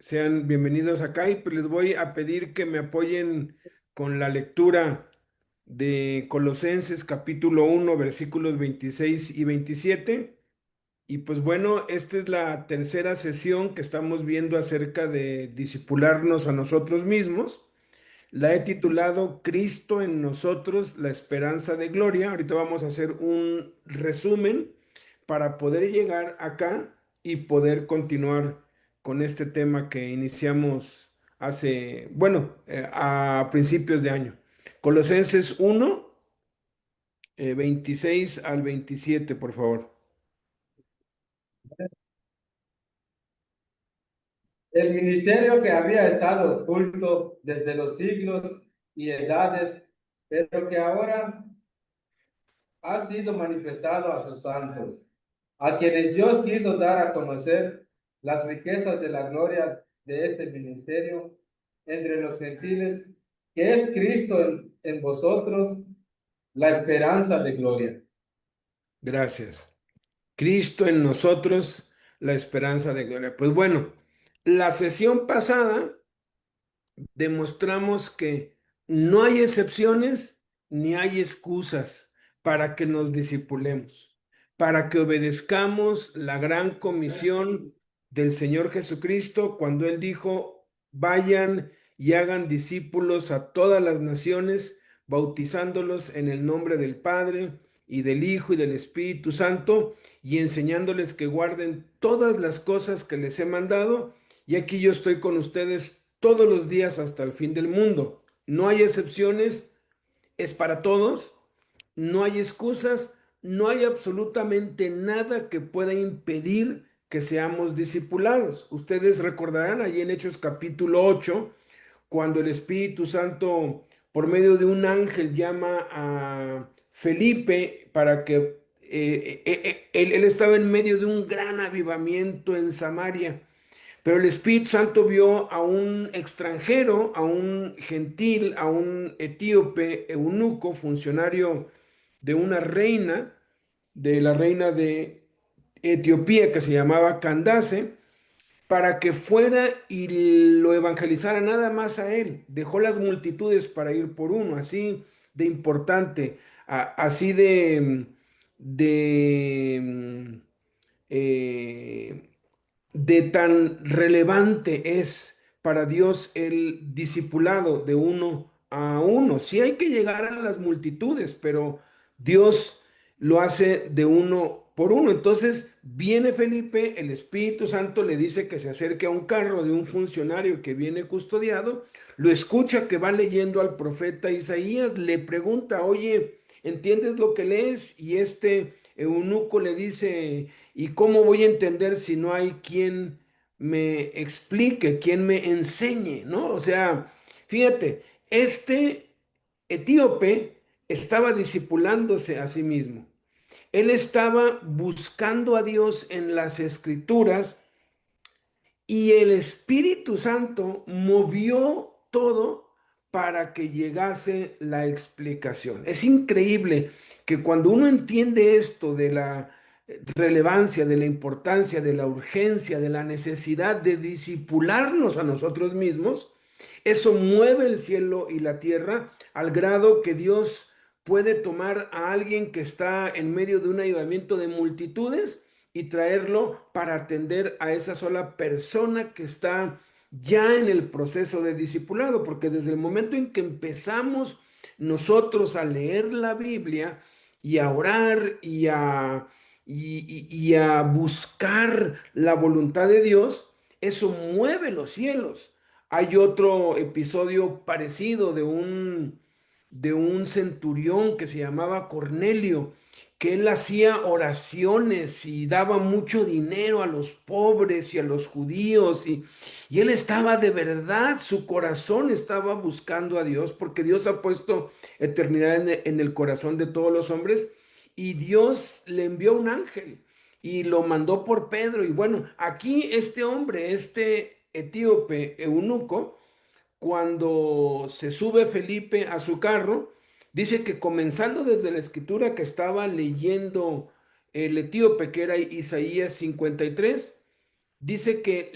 Sean bienvenidos acá y pues les voy a pedir que me apoyen con la lectura de Colosenses capítulo 1 versículos 26 y 27. Y pues bueno, esta es la tercera sesión que estamos viendo acerca de disipularnos a nosotros mismos. La he titulado Cristo en nosotros, la esperanza de gloria. Ahorita vamos a hacer un resumen para poder llegar acá y poder continuar con este tema que iniciamos hace, bueno, a principios de año. Colosenses 1, 26 al 27, por favor. El ministerio que había estado oculto desde los siglos y edades, pero que ahora ha sido manifestado a sus santos, a quienes Dios quiso dar a conocer las riquezas de la gloria de este ministerio entre los gentiles, que es Cristo en vosotros, la esperanza de gloria. Gracias. Cristo en nosotros, la esperanza de gloria. Pues bueno, la sesión pasada demostramos que no hay excepciones ni hay excusas para que nos discipulemos, para que obedezcamos la gran comisión del Señor Jesucristo cuando Él dijo, vayan y hagan discípulos a todas las naciones, bautizándolos en el nombre del Padre y del Hijo y del Espíritu Santo, y enseñándoles que guarden todas las cosas que les he mandado. Y aquí yo estoy con ustedes todos los días hasta el fin del mundo. No hay excepciones, es para todos, no hay excusas, no hay absolutamente nada que pueda impedir que seamos discipulados. Ustedes recordarán allí en Hechos capítulo 8, cuando el Espíritu Santo, por medio de un ángel, llama a Felipe para que él estaba en medio de un gran avivamiento en Samaria. Pero el Espíritu Santo vio a un extranjero, a un gentil, a un etíope, eunuco, funcionario de una reina, de la reina de Etiopía, que se llamaba Candace, para que fuera y lo evangelizara nada más a él. Dejó las multitudes para ir por uno, así de importante, así de eh, de tan relevante es para Dios el discipulado de uno a uno. Sí hay que llegar a las multitudes, pero Dios lo hace de uno por uno. Entonces viene Felipe, el Espíritu Santo le dice que se acerque a un carro de un funcionario que viene custodiado, lo escucha que va leyendo al profeta Isaías, le pregunta, oye, ¿entiendes lo que lees? Y este eunuco le dice, ¿y cómo voy a entender si no hay quien me explique, quien me enseñe, ¿no? O sea, fíjate, este etíope estaba discipulándose a sí mismo. Él estaba buscando a Dios en las escrituras y el Espíritu Santo movió todo para que llegase la explicación. Es increíble que cuando uno entiende esto de la relevancia, de la importancia, de la urgencia, de la necesidad de disipularnos a nosotros mismos, eso mueve el cielo y la tierra al grado que Dios puede tomar a alguien que está en medio de un avivamiento de multitudes y traerlo para atender a esa sola persona que está ya en el proceso de discipulado, porque desde el momento en que empezamos nosotros a leer la Biblia y a orar y a buscar la voluntad de Dios, eso mueve los cielos. Hay otro episodio parecido de un centurión que se llamaba Cornelio, que él hacía oraciones y daba mucho dinero a los pobres y a los judíos, y él estaba de verdad, su corazón estaba buscando a Dios, porque Dios ha puesto eternidad en el corazón de todos los hombres, y Dios le envió un ángel y lo mandó por Pedro. Y bueno, aquí este hombre, este etíope eunuco, cuando se sube Felipe a su carro, dice que comenzando desde la escritura que estaba leyendo el etíope, que era Isaías 53, dice que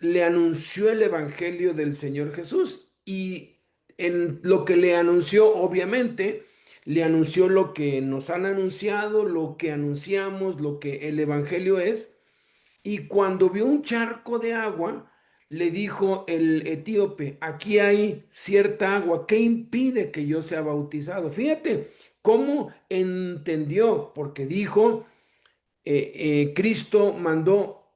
le anunció el evangelio del Señor Jesús. Y en lo que le anunció, obviamente, le anunció lo que nos han anunciado, lo que anunciamos, lo que el evangelio es. Y cuando vio un charco de agua, le dijo el etíope, aquí hay cierta agua, ¿qué impide que yo sea bautizado? Fíjate cómo entendió, porque dijo, Cristo mandó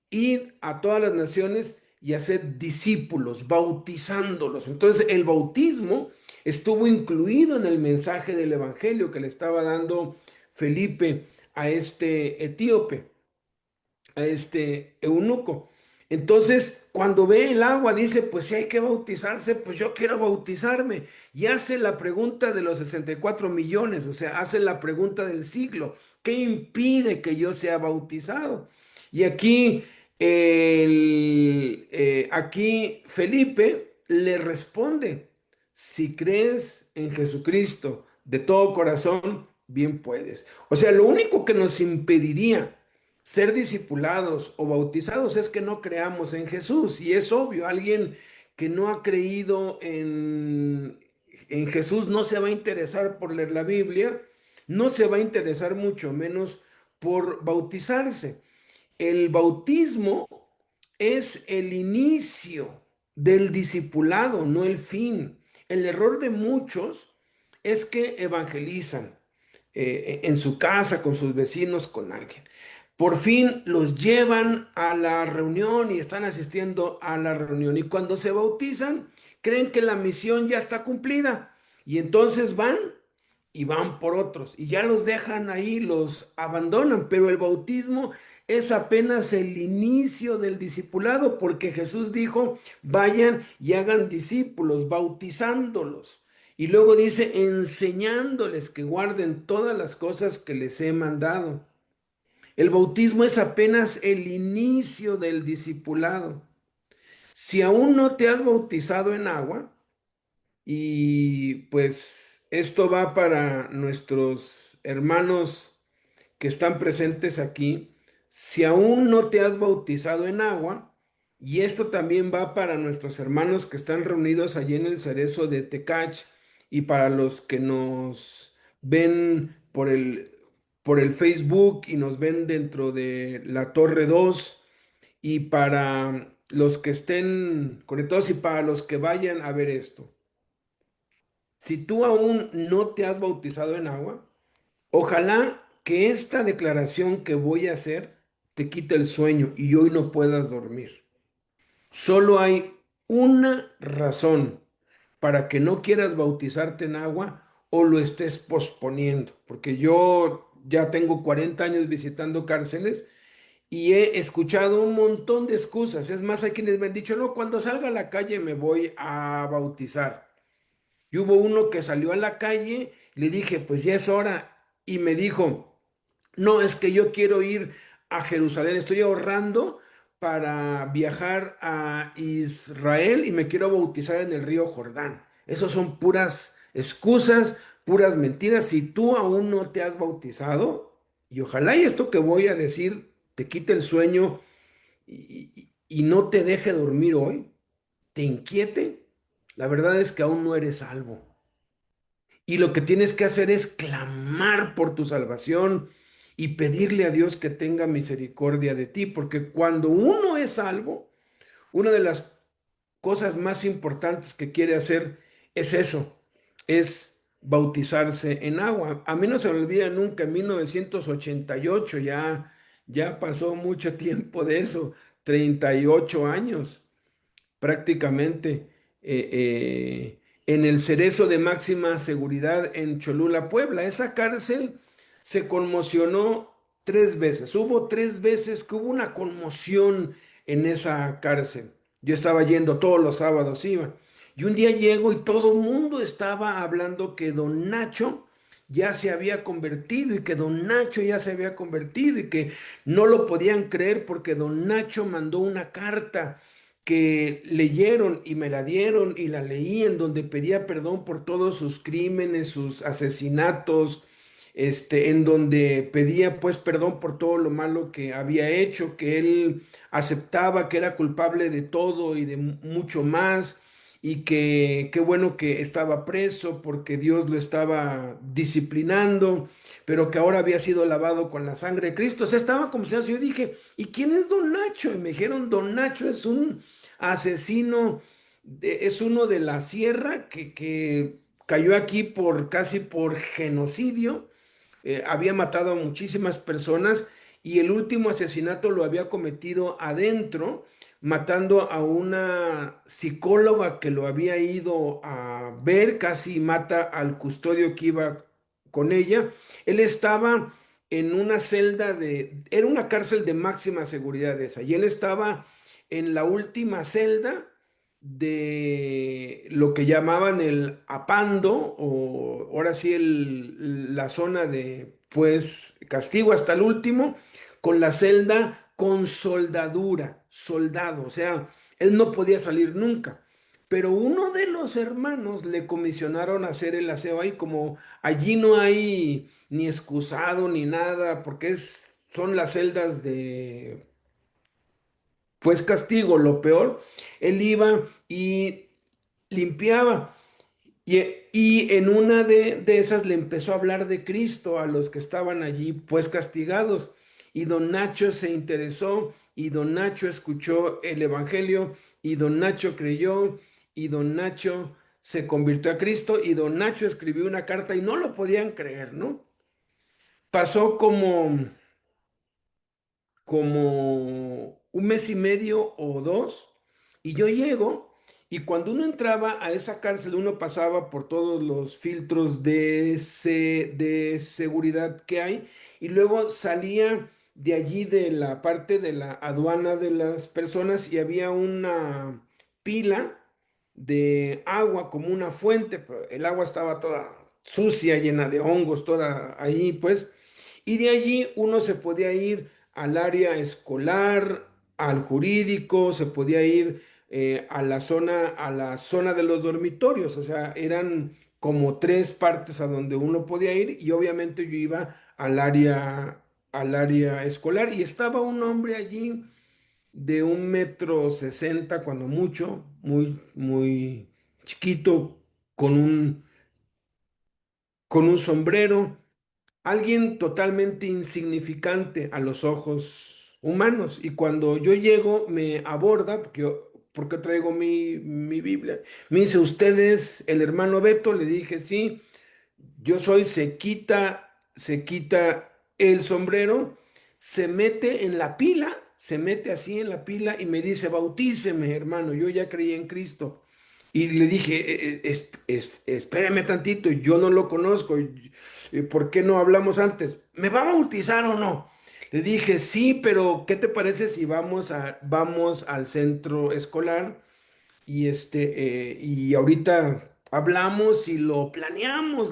ir a todas las naciones y hacer discípulos, bautizándolos. Entonces el bautismo estuvo incluido en el mensaje del evangelio que le estaba dando Felipe a este etíope, a este eunuco. Entonces, cuando ve el agua, dice, pues si hay que bautizarse, pues yo quiero bautizarme. Y hace la pregunta de los 64 millones, o sea, hace la pregunta del siglo. ¿Qué impide que yo sea bautizado? Y aquí, aquí Felipe le responde, si crees en Jesucristo de todo corazón, bien puedes. O sea, lo único que nos impediría ser discipulados o bautizados es que no creamos en Jesús. Y es obvio, alguien que no ha creído en Jesús no se va a interesar por leer la Biblia, no se va a interesar mucho menos por bautizarse. El bautismo es el inicio del discipulado, no el fin. El error de muchos es que evangelizan en su casa, con sus vecinos, con alguien. Por fin los llevan a la reunión y están asistiendo a la reunión. Y cuando se bautizan, creen que la misión ya está cumplida. Y entonces van y van por otros. Y ya los dejan ahí, los abandonan. Pero el bautismo es apenas el inicio del discipulado, porque Jesús dijo, vayan y hagan discípulos, bautizándolos. Y luego dice, enseñándoles que guarden todas las cosas que les he mandado. El bautismo es apenas el inicio del discipulado. Si aún no te has bautizado en agua, y pues esto va para nuestros hermanos que están presentes aquí, si aún no te has bautizado en agua, y esto también va para nuestros hermanos que están reunidos allí en el Cerezo de Tecach, y para los que nos ven por el Facebook y nos ven dentro de la Torre 2, y para los que estén conectados y para los que vayan a ver esto. Si tú aún no te has bautizado en agua, ojalá que esta declaración que voy a hacer te quite el sueño y hoy no puedas dormir. Solo hay una razón para que no quieras bautizarte en agua o lo estés posponiendo, porque yo ya tengo 40 años visitando cárceles y he escuchado un montón de excusas. Es más, hay quienes me han dicho, no, cuando salga a la calle me voy a bautizar. Y hubo uno que salió a la calle, le dije, pues ya es hora, y me dijo, no, es que yo quiero ir a Jerusalén, estoy ahorrando para viajar a Israel y me quiero bautizar en el río Jordán. Esos son puras excusas, puras mentiras. Si tú aún no te has bautizado, y ojalá y esto que voy a decir te quite el sueño y no te deje dormir hoy, te inquiete, la verdad es que aún no eres salvo. Y lo que tienes que hacer es clamar por tu salvación y pedirle a Dios que tenga misericordia de ti, porque cuando uno es salvo, una de las cosas más importantes que quiere hacer es eso, es bautizarse en agua. A mí no se me olvida nunca, en 1988, ya pasó mucho tiempo de eso, 38 años prácticamente, en el Cerezo de máxima seguridad en Cholula, Puebla. Esa cárcel se conmocionó 3 veces. Hubo 3 veces que hubo una conmoción en esa cárcel. Yo estaba yendo todos los sábados, iba. Y un día llego y todo el mundo estaba hablando que don Nacho ya se había convertido y que don Nacho ya se había convertido y que no lo podían creer porque don Nacho mandó una carta que leyeron y me la dieron y la leí en donde pedía perdón por todos sus crímenes, sus asesinatos, en donde pedía pues perdón por todo lo malo que había hecho, que él aceptaba que era culpable de todo y de mucho más, y que qué bueno que estaba preso porque Dios lo estaba disciplinando, pero que ahora había sido lavado con la sangre de Cristo. O sea, estaba como si yo dije, ¿y quién es Don Nacho? Y me dijeron, Don Nacho es un asesino, es uno de la sierra que cayó aquí por casi por genocidio. Había matado a muchísimas personas y el último asesinato lo había cometido adentro, matando a una psicóloga que lo había ido a ver, casi mata al custodio que iba con ella. Él estaba en una celda era una cárcel de máxima seguridad esa, y él estaba en la última celda de lo que llamaban el apando, o ahora sí la zona de pues castigo hasta el último, con la celda con soldadura, soldado, o sea, él no podía salir nunca. Pero uno de los hermanos le comisionaron hacer el aseo ahí, como allí no hay ni excusado ni nada, porque son las celdas de pues castigo, lo peor. Él iba y limpiaba. Y en una de esas le empezó a hablar de Cristo a los que estaban allí, pues castigados. Y don Nacho se interesó, y don Nacho escuchó el Evangelio, y don Nacho creyó, y don Nacho se convirtió a Cristo, y don Nacho escribió una carta y no lo podían creer, ¿no? Pasó como un mes y medio o dos, y yo llego, y cuando uno entraba a esa cárcel, uno pasaba por todos los filtros de seguridad que hay, y luego salía de allí de la parte de la aduana de las personas, y había una pila de agua como una fuente, pero el agua estaba toda sucia, llena de hongos, toda ahí, pues. Y de allí uno se podía ir al área escolar, al jurídico, se podía ir a la zona de los dormitorios. O sea, eran como tres partes a donde uno podía ir, y obviamente yo iba al área escolar, y estaba un hombre allí de 1,60 m cuando mucho, muy, muy chiquito, con un sombrero. Alguien totalmente insignificante a los ojos humanos. Y cuando yo llego, me aborda, porque traigo mi Biblia. Me dice, ¿usted es el hermano Beto? Le dije, sí, yo soy. Se quita el sombrero, se mete en la pila, se mete así en la pila y me dice, bautíceme, hermano, yo ya creí en Cristo. Y le dije, espéreme tantito, yo no lo conozco, ¿por qué no hablamos antes? ¿Me va a bautizar o no? Le dije, sí, pero ¿qué te parece si vamos al centro escolar? Y ahorita hablamos y lo planeamos,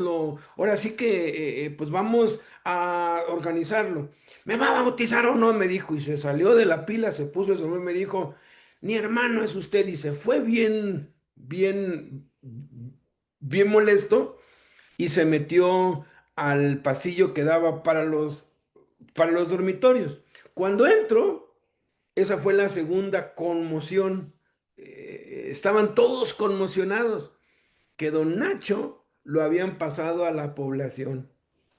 ahora sí que pues vamos a organizarlo. ¿Me va a bautizar o no? Me dijo, y se salió de la pila, se puso eso, y me dijo, mi hermano es usted, y se fue bien, bien, bien molesto, y se metió al pasillo que daba para los dormitorios. Cuando entro, esa fue la segunda conmoción. Estaban todos conmocionados que don Nacho lo habían pasado a la población.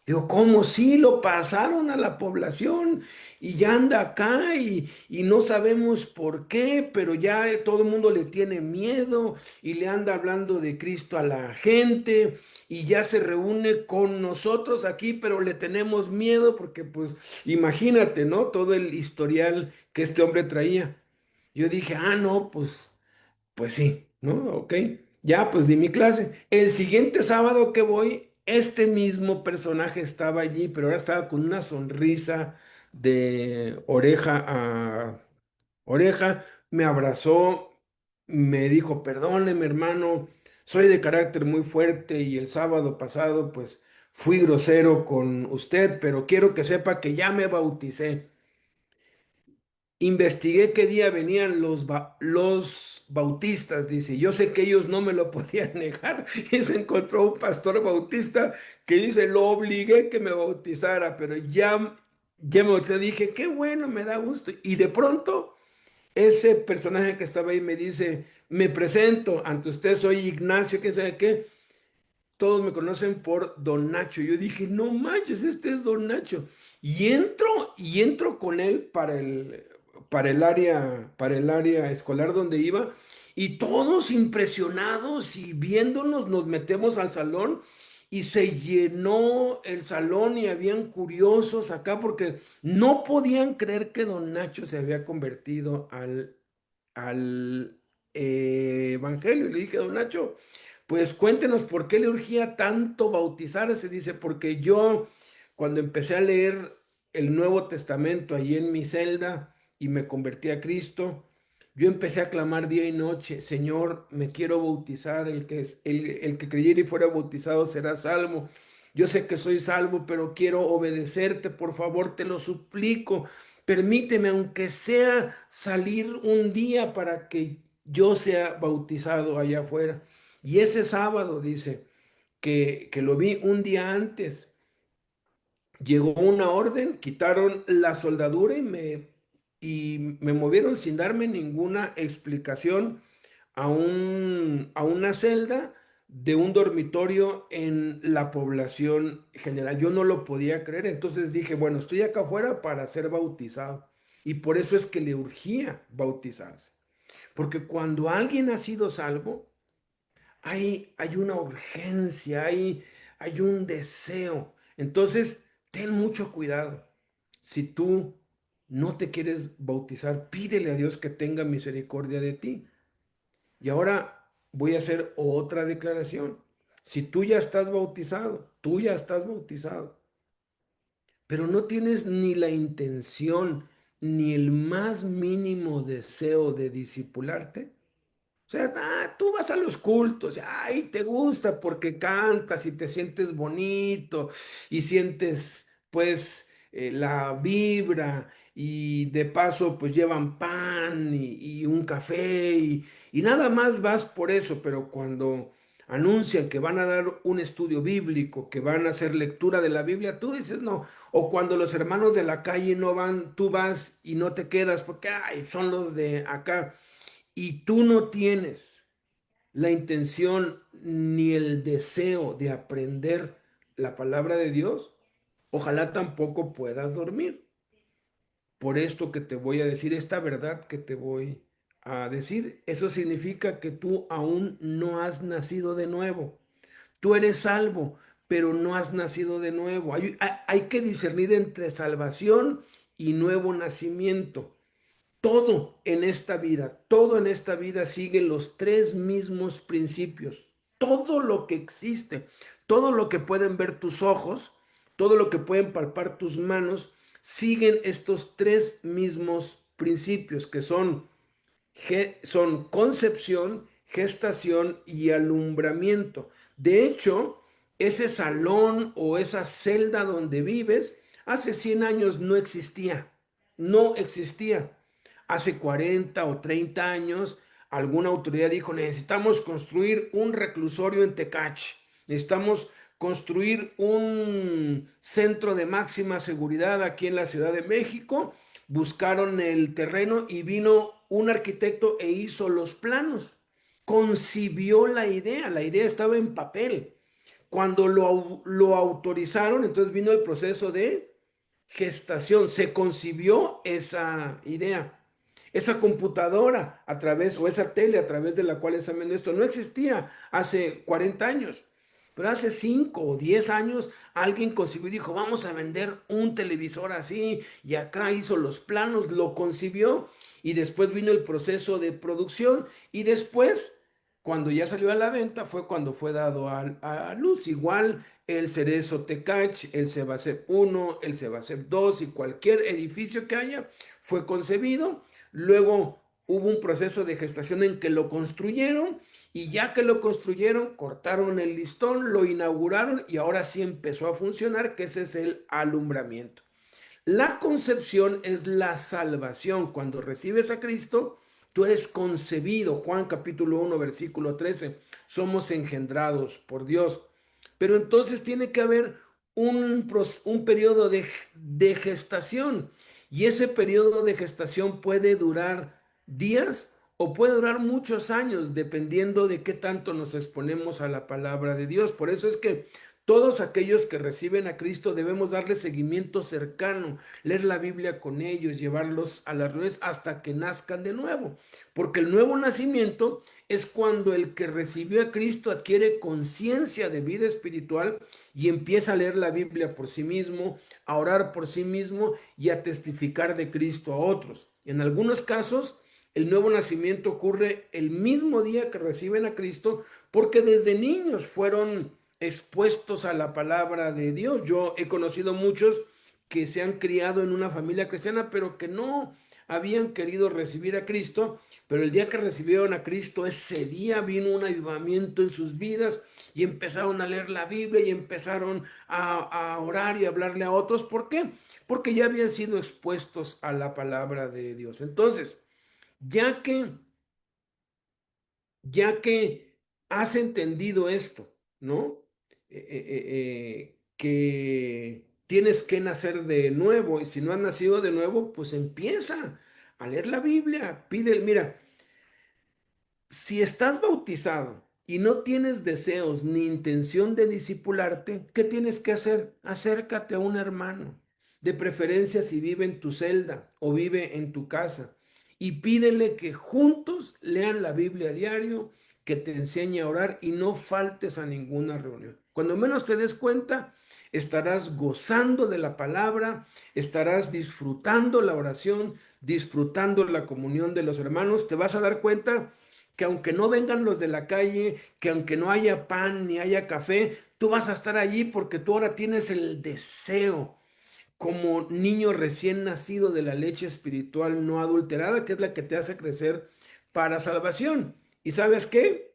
Digo, ¿cómo sí lo pasaron a la población? Y ya anda acá, y no sabemos por qué, pero ya todo el mundo le tiene miedo y le anda hablando de Cristo a la gente, y ya se reúne con nosotros aquí, pero le tenemos miedo porque pues imagínate, ¿no? Todo el historial que este hombre traía. Yo dije, no, pues sí, ¿no? Ok, ya pues di mi clase. El siguiente sábado que voy, este mismo personaje estaba allí, pero ahora estaba con una sonrisa de oreja a oreja, me abrazó, me dijo, perdóneme, hermano, soy de carácter muy fuerte, y el sábado pasado pues fui grosero con usted, pero quiero que sepa que ya me bauticé. investigué qué día venían los bautistas, dice. Yo sé que ellos no me lo podían negar. Y se encontró un pastor bautista que dice, lo obligué que me bautizara, pero ya me bauticé. Dije, qué bueno, me da gusto. Y de pronto, ese personaje que estaba ahí me dice, me presento ante usted, soy Ignacio, quién sabe qué. Todos me conocen por Don Nacho. Yo dije, no manches, este es Don Nacho. Y entro con él para el área escolar donde iba, y todos impresionados y viéndonos, nos metemos al salón y se llenó el salón y habían curiosos acá porque no podían creer que Don Nacho se había convertido al evangelio. Y le dije, Don Nacho, pues cuéntenos por qué le urgía tanto bautizarse. Dice, porque yo cuando empecé a leer el Nuevo Testamento allí en mi celda y me convertí a Cristo, yo empecé a clamar día y noche, Señor, me quiero bautizar, el que creyere y fuera bautizado será salvo. Yo sé que soy salvo, pero quiero obedecerte, por favor, te lo suplico. Permíteme, aunque sea salir un día para que yo sea bautizado allá afuera. Y ese sábado, dice, que lo vi un día antes, llegó una orden, quitaron la soldadura y me movieron sin darme ninguna explicación a una celda de un dormitorio en la población general. Yo no lo podía creer, entonces dije, bueno, estoy acá afuera para ser bautizado. Y por eso es que le urgía bautizarse. Porque cuando alguien ha sido salvo, hay una urgencia, hay un deseo. Entonces, ten mucho cuidado. Si tú no te quieres bautizar, pídele a Dios que tenga misericordia de ti. Y ahora voy a hacer otra declaración. Si tú ya estás bautizado, pero no tienes ni la intención ni el más mínimo deseo de discipularte, o sea, tú vas a los cultos, ay, te gusta porque cantas y te sientes bonito y sientes, pues, la vibra, y de paso, pues, llevan pan y un café y nada más vas por eso, pero cuando anuncian que van a dar un estudio bíblico, que van a hacer lectura de la Biblia, tú dices no. O cuando los hermanos de la calle no van, tú vas y no te quedas porque, ay, son los de acá, y tú no tienes la intención ni el deseo de aprender la palabra de Dios, ojalá tampoco puedas dormir. Por esto que te voy a decir, esta verdad que te voy a decir, eso significa que tú aún no has nacido de nuevo. Tú eres salvo, pero no has nacido de nuevo. Hay que discernir entre salvación y nuevo nacimiento. Todo en esta vida sigue los tres mismos principios. Todo lo que existe, todo lo que pueden ver tus ojos, todo lo que pueden palpar tus manos, siguen estos tres mismos principios que son concepción, gestación y alumbramiento. De hecho, ese salón o esa celda donde vives, hace 100 años no existía. No existía. Hace 40 o 30 años, alguna autoridad dijo, necesitamos construir un reclusorio en Tecach. Necesitamos construir un centro de máxima seguridad aquí en la Ciudad de México. Buscaron el terreno y vino un arquitecto e hizo los planos. Concibió la idea estaba en papel. Cuando lo autorizaron, entonces vino el proceso de gestación, se concibió esa idea. Esa computadora a través, o esa tele a través de la cual están viendo esto, no existía hace 40 años. Pero hace 5 o 10 años alguien concibió y dijo, vamos a vender un televisor así, y acá hizo los planos, lo concibió, y después vino el proceso de producción, y después, cuando ya salió a la venta, fue cuando fue dado a luz. Igual el Cerezo Tecach, el Sebasep 1, el Sebasep 2 y cualquier edificio que haya, fue concebido. Luego hubo un proceso de gestación en que lo construyeron, y ya que lo construyeron, cortaron el listón, lo inauguraron y ahora sí empezó a funcionar, que ese es el alumbramiento. La concepción es la salvación. Cuando recibes a Cristo, tú eres concebido. Juan capítulo 1, versículo 13. Somos engendrados por Dios. Pero entonces tiene que haber un periodo de gestación. Y ese periodo de gestación puede durar días o puede durar muchos años, dependiendo de qué tanto nos exponemos a la palabra de Dios. Por eso es que todos aquellos que reciben a Cristo debemos darle seguimiento cercano, leer la Biblia con ellos, llevarlos a las reuniones hasta que nazcan de nuevo. Porque el nuevo nacimiento es cuando el que recibió a Cristo adquiere conciencia de vida espiritual y empieza a leer la Biblia por sí mismo, a orar por sí mismo y a testificar de Cristo a otros. En algunos casos, el nuevo nacimiento ocurre el mismo día que reciben a Cristo porque desde niños fueron expuestos a la palabra de Dios. Yo he conocido muchos que se han criado en una familia cristiana, pero que no habían querido recibir a Cristo, pero el día que recibieron a Cristo, ese día vino un avivamiento en sus vidas y empezaron a leer la Biblia y empezaron a orar y a hablarle a otros. ¿Por qué? Porque ya habían sido expuestos a la palabra de Dios. Entonces, ya que ya que has entendido esto, ¿no? Que tienes que nacer de nuevo y si no has nacido de nuevo, pues empieza a leer la Biblia, pide, mira, si estás bautizado y no tienes deseos ni intención de discipularte, ¿qué tienes que hacer? Acércate a un hermano, de preferencia si vive en tu celda o vive en tu casa, y pídele que juntos lean la Biblia a diario, que te enseñe a orar y no faltes a ninguna reunión. Cuando menos te des cuenta, estarás gozando de la palabra, estarás disfrutando la oración, disfrutando la comunión de los hermanos, te vas a dar cuenta que aunque no vengan los de la calle, que aunque no haya pan ni haya café, tú vas a estar allí porque tú ahora tienes el deseo como niño recién nacido de la leche espiritual no adulterada, que es la que te hace crecer para salvación. ¿Y sabes qué?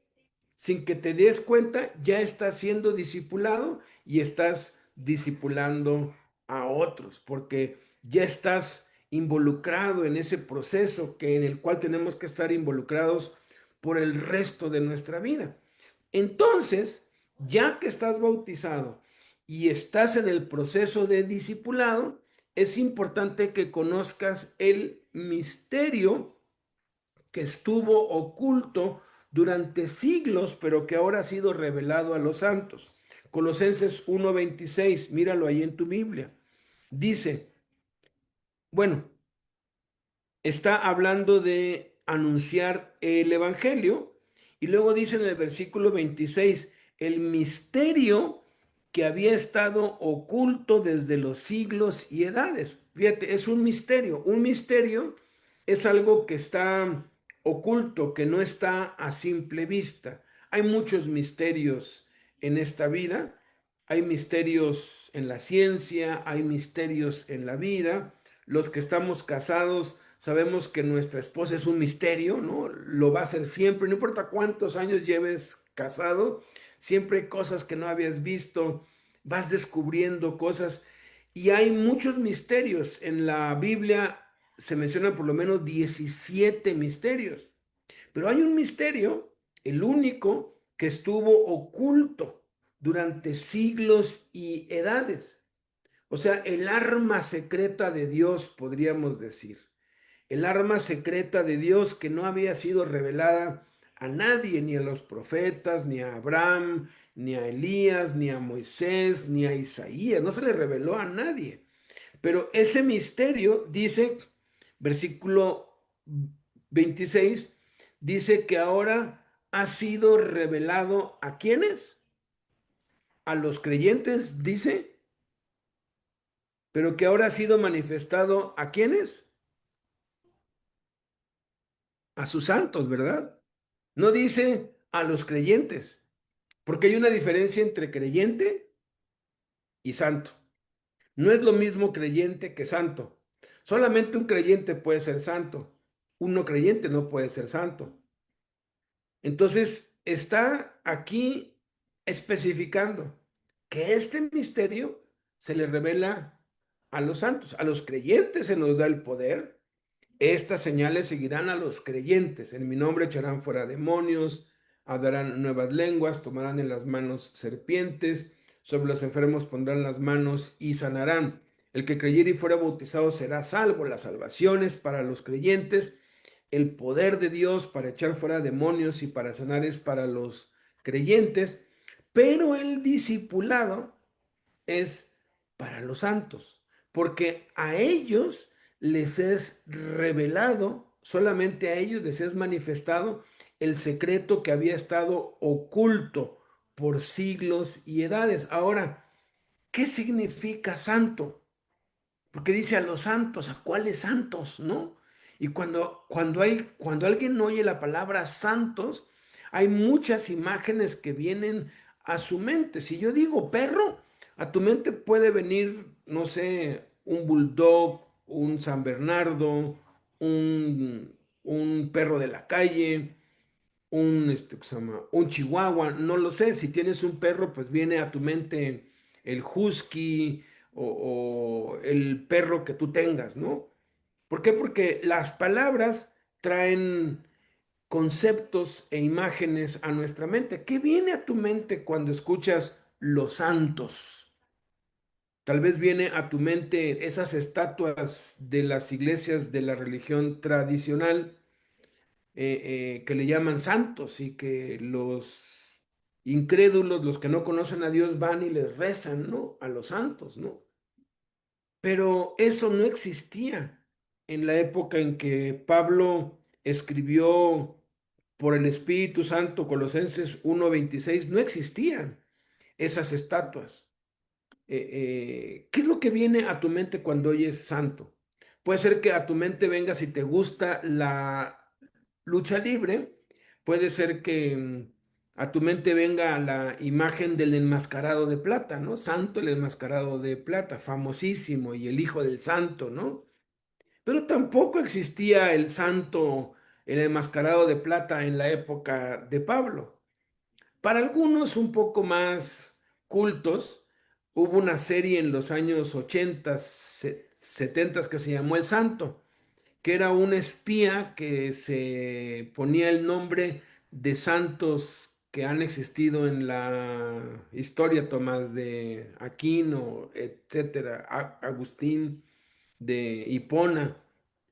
Sin que te des cuenta, ya estás siendo discipulado y estás discipulando a otros, porque ya estás involucrado en ese proceso que en el cual tenemos que estar involucrados por el resto de nuestra vida. Entonces, ya que estás bautizado y estás en el proceso de discipulado, es importante que conozcas el misterio que estuvo oculto durante siglos, pero que ahora ha sido revelado a los santos. Colosenses 1:26, míralo ahí en tu Biblia. Dice, bueno, está hablando de anunciar el Evangelio y luego dice en el versículo 26, el misterio que había estado oculto desde los siglos y edades. Fíjate, es un misterio. Un misterio es algo que está oculto, que no está a simple vista. Hay muchos misterios en esta vida. Hay misterios en la ciencia, hay misterios en la vida. Los que estamos casados sabemos que nuestra esposa es un misterio, ¿no? Lo va a ser siempre, no importa cuántos años lleves casado, siempre hay cosas que no habías visto, vas descubriendo cosas y hay muchos misterios. En la Biblia se mencionan por lo menos 17 misterios, pero hay un misterio, el único, que estuvo oculto durante siglos y edades. O sea, el arma secreta de Dios, podríamos decir. El arma secreta de Dios que no había sido revelada a nadie, ni a los profetas, ni a Abraham, ni a Elías, ni a Moisés, ni a Isaías. No se le reveló a nadie. Pero ese misterio dice, versículo 26, dice que ahora ha sido revelado a quiénes, a los creyentes, dice, pero que ahora ha sido manifestado a quiénes, a sus santos, ¿verdad? No dice a los creyentes, porque hay una diferencia entre creyente y santo. No es lo mismo creyente que santo. Solamente un creyente puede ser santo. Un no creyente no puede ser santo. Entonces, está aquí especificando que este misterio se le revela a los santos. A los creyentes se nos da el poder. Estas señales seguirán a los creyentes. En mi nombre echarán fuera demonios, hablarán nuevas lenguas, tomarán en las manos serpientes, sobre los enfermos pondrán las manos y sanarán. El que creyere y fuera bautizado será salvo. Las salvaciones para los creyentes, el poder de Dios para echar fuera demonios y para sanar es para los creyentes, pero el discipulado es para los santos, porque a ellos les es revelado, solamente a ellos les es manifestado el secreto que había estado oculto por siglos y edades. Ahora, ¿qué significa santo? Porque dice a los santos, ¿a cuáles santos? ¿No? Y cuando alguien oye la palabra santos, hay muchas imágenes que vienen a su mente. Si yo digo perro, a tu mente puede venir, no sé, un bulldog, un San Bernardo, un perro de la calle, ¿qué se llama? Un chihuahua, no lo sé. Si tienes un perro, pues viene a tu mente el husky o el perro que tú tengas, ¿no? ¿Por qué? Porque las palabras traen conceptos e imágenes a nuestra mente. ¿Qué viene a tu mente cuando escuchas los santos? Tal vez viene a tu mente esas estatuas de las iglesias de la religión tradicional que le llaman santos y que los incrédulos, los que no conocen a Dios, van y les rezan, ¿no? A los santos, ¿no? Pero eso no existía en la época en que Pablo escribió por el Espíritu Santo Colosenses 1:26, no existían esas estatuas. ¿Qué es lo que viene a tu mente cuando oyes santo? Puede ser que a tu mente venga si te gusta la lucha libre, puede ser que a tu mente venga la imagen del enmascarado de plata, ¿no? Santo el enmascarado de plata, famosísimo, y el hijo del santo, ¿no? Pero tampoco existía el santo, el enmascarado de plata en la época de Pablo. Para algunos un poco más cultos, hubo una serie en los años 80, 70 que se llamó El Santo, que era un espía que se ponía el nombre de santos que han existido en la historia, Tomás de Aquino, etcétera, Agustín de Hipona,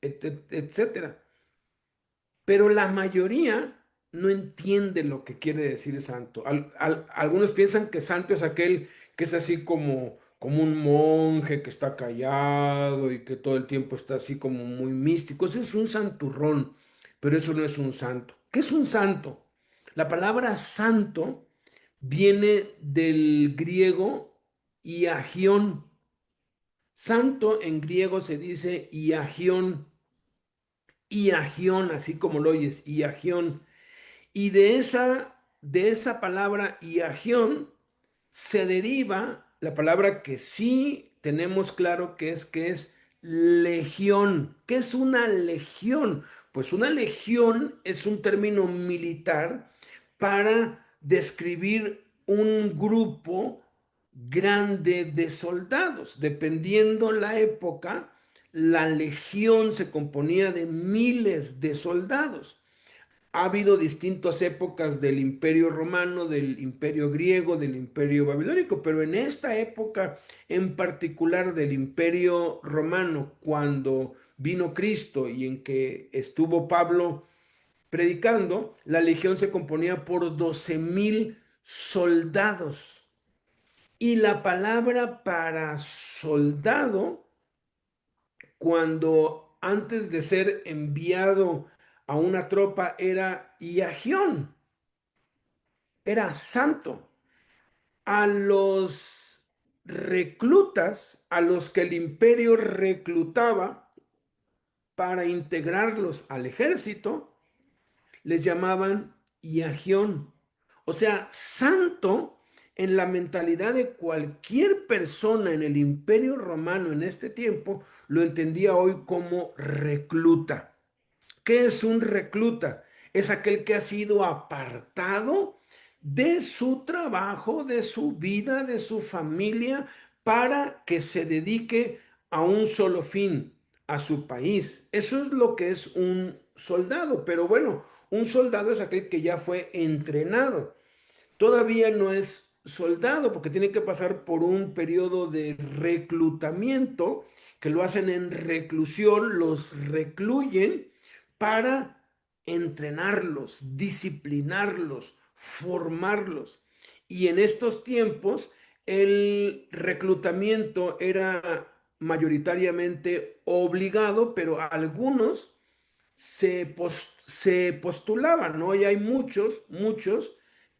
etcétera. Pero la mayoría no entiende lo que quiere decir santo. Algunos piensan que santo es aquel que es así como un monje que está callado y que todo el tiempo está así como muy místico. Ese es un santurrón, pero eso no es un santo. ¿Qué es un santo? La palabra santo viene del griego iagión. Santo en griego se dice iagión, iagión, así como lo oyes, iagión. Y de esa palabra iagión se deriva la palabra que sí tenemos claro que es legión. ¿Qué es una legión? Pues una legión es un término militar para describir un grupo grande de soldados. Dependiendo la época, la legión se componía de miles de soldados. Ha habido distintas épocas del Imperio Romano, del Imperio Griego, del Imperio Babilónico, pero en esta época en particular del Imperio Romano, cuando vino Cristo y en que estuvo Pablo predicando, la legión se componía por 12,000 soldados. Y la palabra para soldado, cuando antes de ser enviado a una tropa, era iagión, era santo. A los reclutas, a los que el imperio reclutaba para integrarlos al ejército, les llamaban iagión. O sea, santo en la mentalidad de cualquier persona en el imperio romano en este tiempo, lo entendía hoy como recluta. ¿Qué es un recluta? Es aquel que ha sido apartado de su trabajo, de su vida, de su familia, para que se dedique a un solo fin, a su país. Eso es lo que es un soldado, pero bueno, un soldado es aquel que ya fue entrenado. Todavía no es soldado porque tiene que pasar por un periodo de reclutamiento que lo hacen en reclusión, los recluyen para entrenarlos, disciplinarlos, formarlos. Y en estos tiempos el reclutamiento era mayoritariamente obligado, pero algunos se postulaban, ¿no? Y hay muchos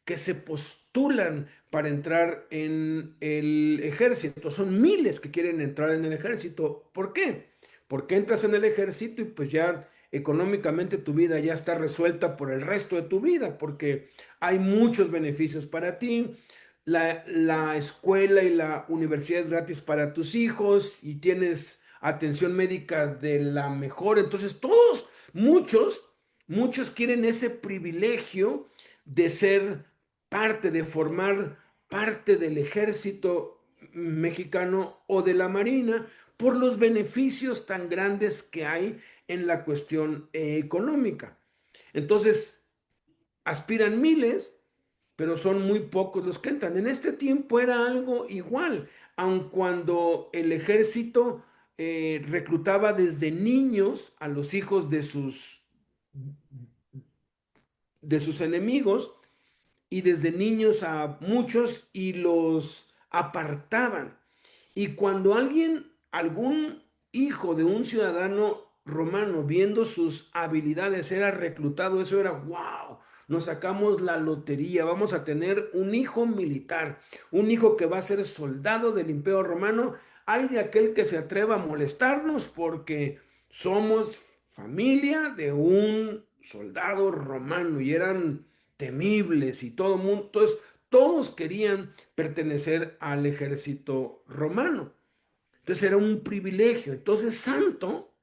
que se postulan para entrar en el ejército. Son miles que quieren entrar en el ejército. ¿Por qué? Porque entras en el ejército y pues ya económicamente tu vida ya está resuelta por el resto de tu vida, porque hay muchos beneficios para ti. La escuela y la universidad es gratis para tus hijos y tienes atención médica de la mejor. Entonces muchos quieren ese privilegio de ser parte, de formar parte del ejército mexicano o de la marina por los beneficios tan grandes que hay en la cuestión económica. Entonces, aspiran miles, pero son muy pocos los que entran. En este tiempo era algo igual, aun cuando el ejército reclutaba desde niños a los hijos de sus enemigos y desde niños a muchos y los apartaban. Y cuando algún hijo de un ciudadano romano, viendo sus habilidades, era reclutado, eso era wow. Nos sacamos la lotería, vamos a tener un hijo militar, un hijo que va a ser soldado del Imperio Romano. Hay de aquel que se atreva a molestarnos porque somos familia de un soldado romano y eran temibles y todo mundo. Entonces, todos querían pertenecer al ejército romano. Entonces era un privilegio. Entonces, santo,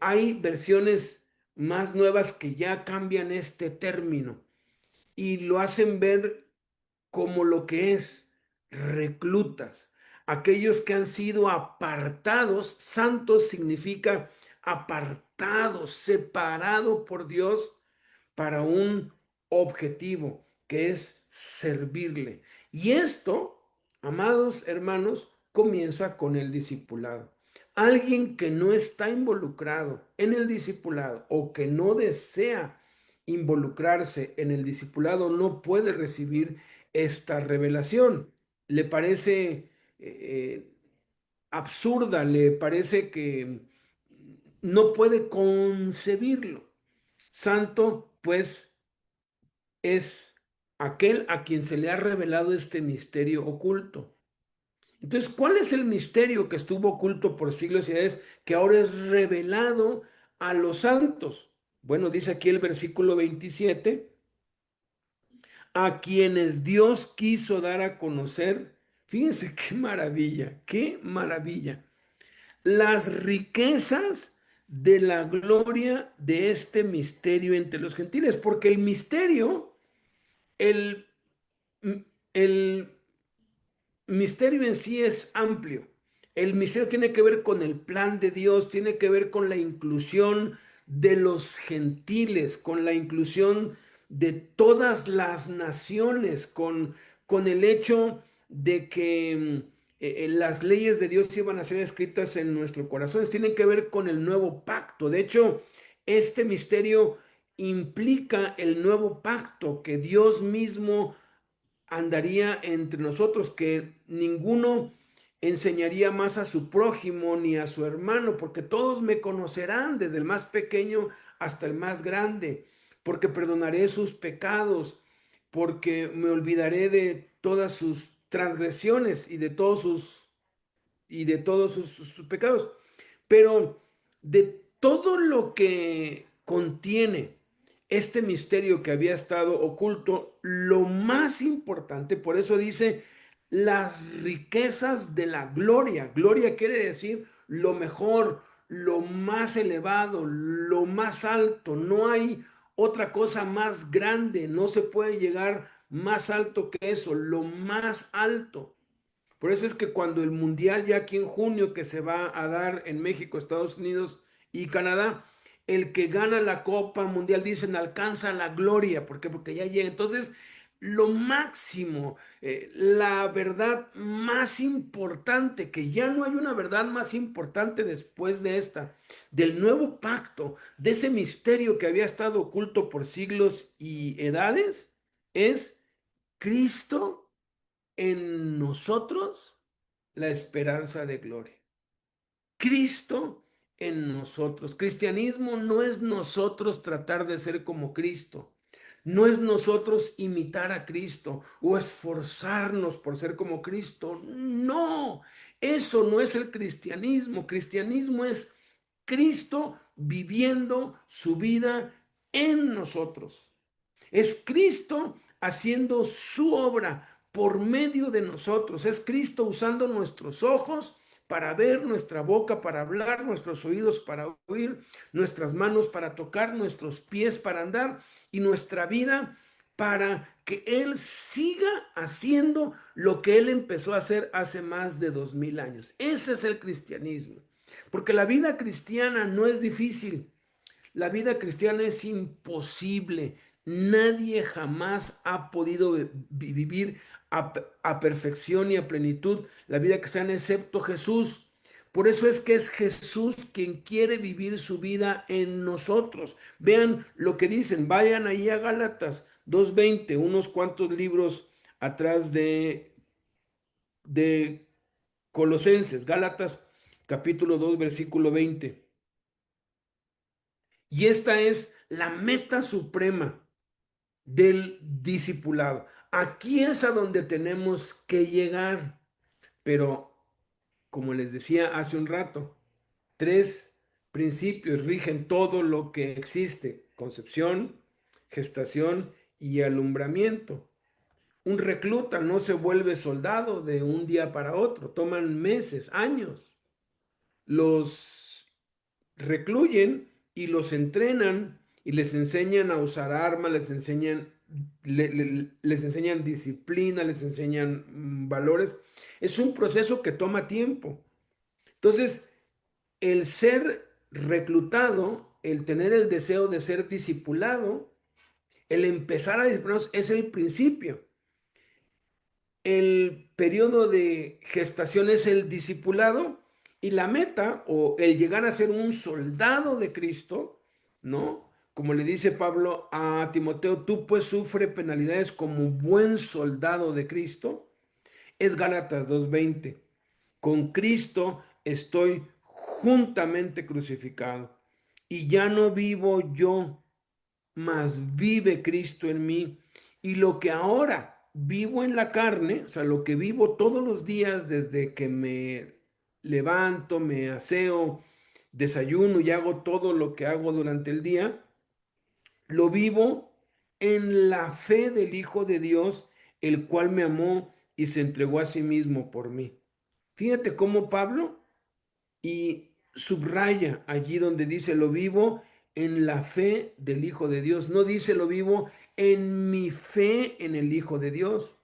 hay versiones más nuevas que ya cambian este término y lo hacen ver como lo que es reclutas. Aquellos que han sido apartados, santos significa apartado, separado por Dios para un objetivo que es servirle. Y esto, amados hermanos, comienza con el discipulado. Alguien que no está involucrado en el discipulado o que no desea involucrarse en el discipulado no puede recibir esta revelación. Le parece absurda, le parece que no puede concebirlo. Santo, pues, es aquel a quien se le ha revelado este misterio oculto. Entonces, ¿cuál es el misterio que estuvo oculto por siglos y edades que ahora es revelado a los santos? Bueno, dice aquí el versículo 27, a quienes Dios quiso dar a conocer, fíjense qué maravilla, las riquezas de la gloria de este misterio entre los gentiles, porque el misterio, el, el misterio en sí es amplio. El misterio tiene que ver con el plan de Dios, tiene que ver con la inclusión de los gentiles, con la inclusión de todas las naciones, con el hecho de que las leyes de Dios iban a ser escritas en nuestro corazón. Tiene que ver con el nuevo pacto. De hecho, este misterio implica el nuevo pacto que Dios mismo andaría entre nosotros, que ninguno enseñaría más a su prójimo ni a su hermano, porque todos me conocerán, desde el más pequeño hasta el más grande, porque perdonaré sus pecados, porque me olvidaré de todas sus transgresiones y de todos sus pecados. Pero de todo lo que contiene este misterio que había estado oculto, lo más importante, por eso dice las riquezas de la gloria. Gloria quiere decir lo mejor, lo más elevado, lo más alto. No hay otra cosa más grande, no se puede llegar más alto que eso, lo más alto. Por eso es que cuando el mundial ya aquí en junio que se va a dar en México, Estados Unidos y Canadá, el que gana la Copa Mundial dicen alcanza la gloria. ¿Por qué? Porque ya llega. Entonces, lo máximo, la verdad más importante, que ya no hay una verdad más importante después de esta, del nuevo pacto, de ese misterio que había estado oculto por siglos y edades, es Cristo en nosotros, la esperanza de gloria. Cristo en nosotros. Cristianismo no es nosotros tratar de ser como Cristo. No es nosotros imitar a Cristo o esforzarnos por ser como Cristo. No, eso no es el cristianismo. Cristianismo es Cristo viviendo su vida en nosotros. Es Cristo haciendo su obra por medio de nosotros. Es Cristo usando nuestros ojos para ver, nuestra boca para hablar, nuestros oídos para oír, nuestras manos para tocar, nuestros pies para andar y nuestra vida para que Él siga haciendo lo que Él empezó a hacer hace más de 2000 años. Ese es el cristianismo. Porque la vida cristiana no es difícil. La vida cristiana es imposible. Nadie jamás ha podido vivir a perfección y a plenitud la vida cristiana excepto Jesús. Por eso es que es Jesús quien quiere vivir su vida en nosotros. Vean lo que dicen, vayan ahí a Gálatas 2:20, unos cuantos libros atrás de Colosenses, Gálatas capítulo 2 versículo 20. Y esta es la meta suprema del discipulado. Aquí es a donde tenemos que llegar. Pero, como les decía hace un rato, tres principios rigen todo lo que existe: concepción, gestación y alumbramiento. Un recluta no se vuelve soldado de un día para otro, toman meses, años. Los recluyen y los entrenan y les enseñan a usar armas, les enseñan disciplina, les enseñan valores. Es un proceso que toma tiempo. Entonces, el ser reclutado, el tener el deseo de ser discipulado, el empezar a disciplinarnos es el principio. El periodo de gestación es el discipulado y la meta o el llegar a ser un soldado de Cristo, ¿no? Como le dice Pablo a Timoteo, tú pues sufre penalidades como buen soldado de Cristo, es Gálatas 2:20. Con Cristo estoy juntamente crucificado y ya no vivo yo, mas vive Cristo en mí. Y lo que ahora vivo en la carne, o sea, lo que vivo todos los días desde que me levanto, me aseo, desayuno y hago todo lo que hago durante el día, lo vivo en la fe del Hijo de Dios, el cual me amó y se entregó a sí mismo por mí. Fíjate cómo Pablo y subraya allí donde dice lo vivo en la fe del Hijo de Dios. No dice lo vivo en mi fe en el Hijo de Dios.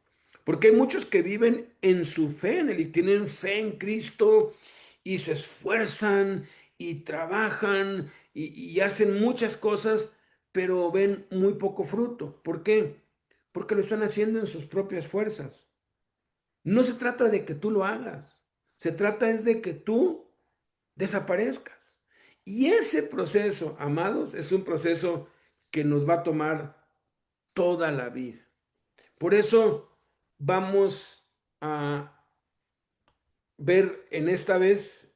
Porque hay muchos que viven en su fe en él y tienen fe en Cristo y se esfuerzan y trabajan y hacen muchas cosas, pero ven muy poco fruto. ¿Por qué? Porque lo están haciendo en sus propias fuerzas. No se trata de que tú lo hagas, se trata es de que tú desaparezcas. Y ese proceso, amados, es un proceso que nos va a tomar toda la vida. Por eso vamos a ver en esta vez,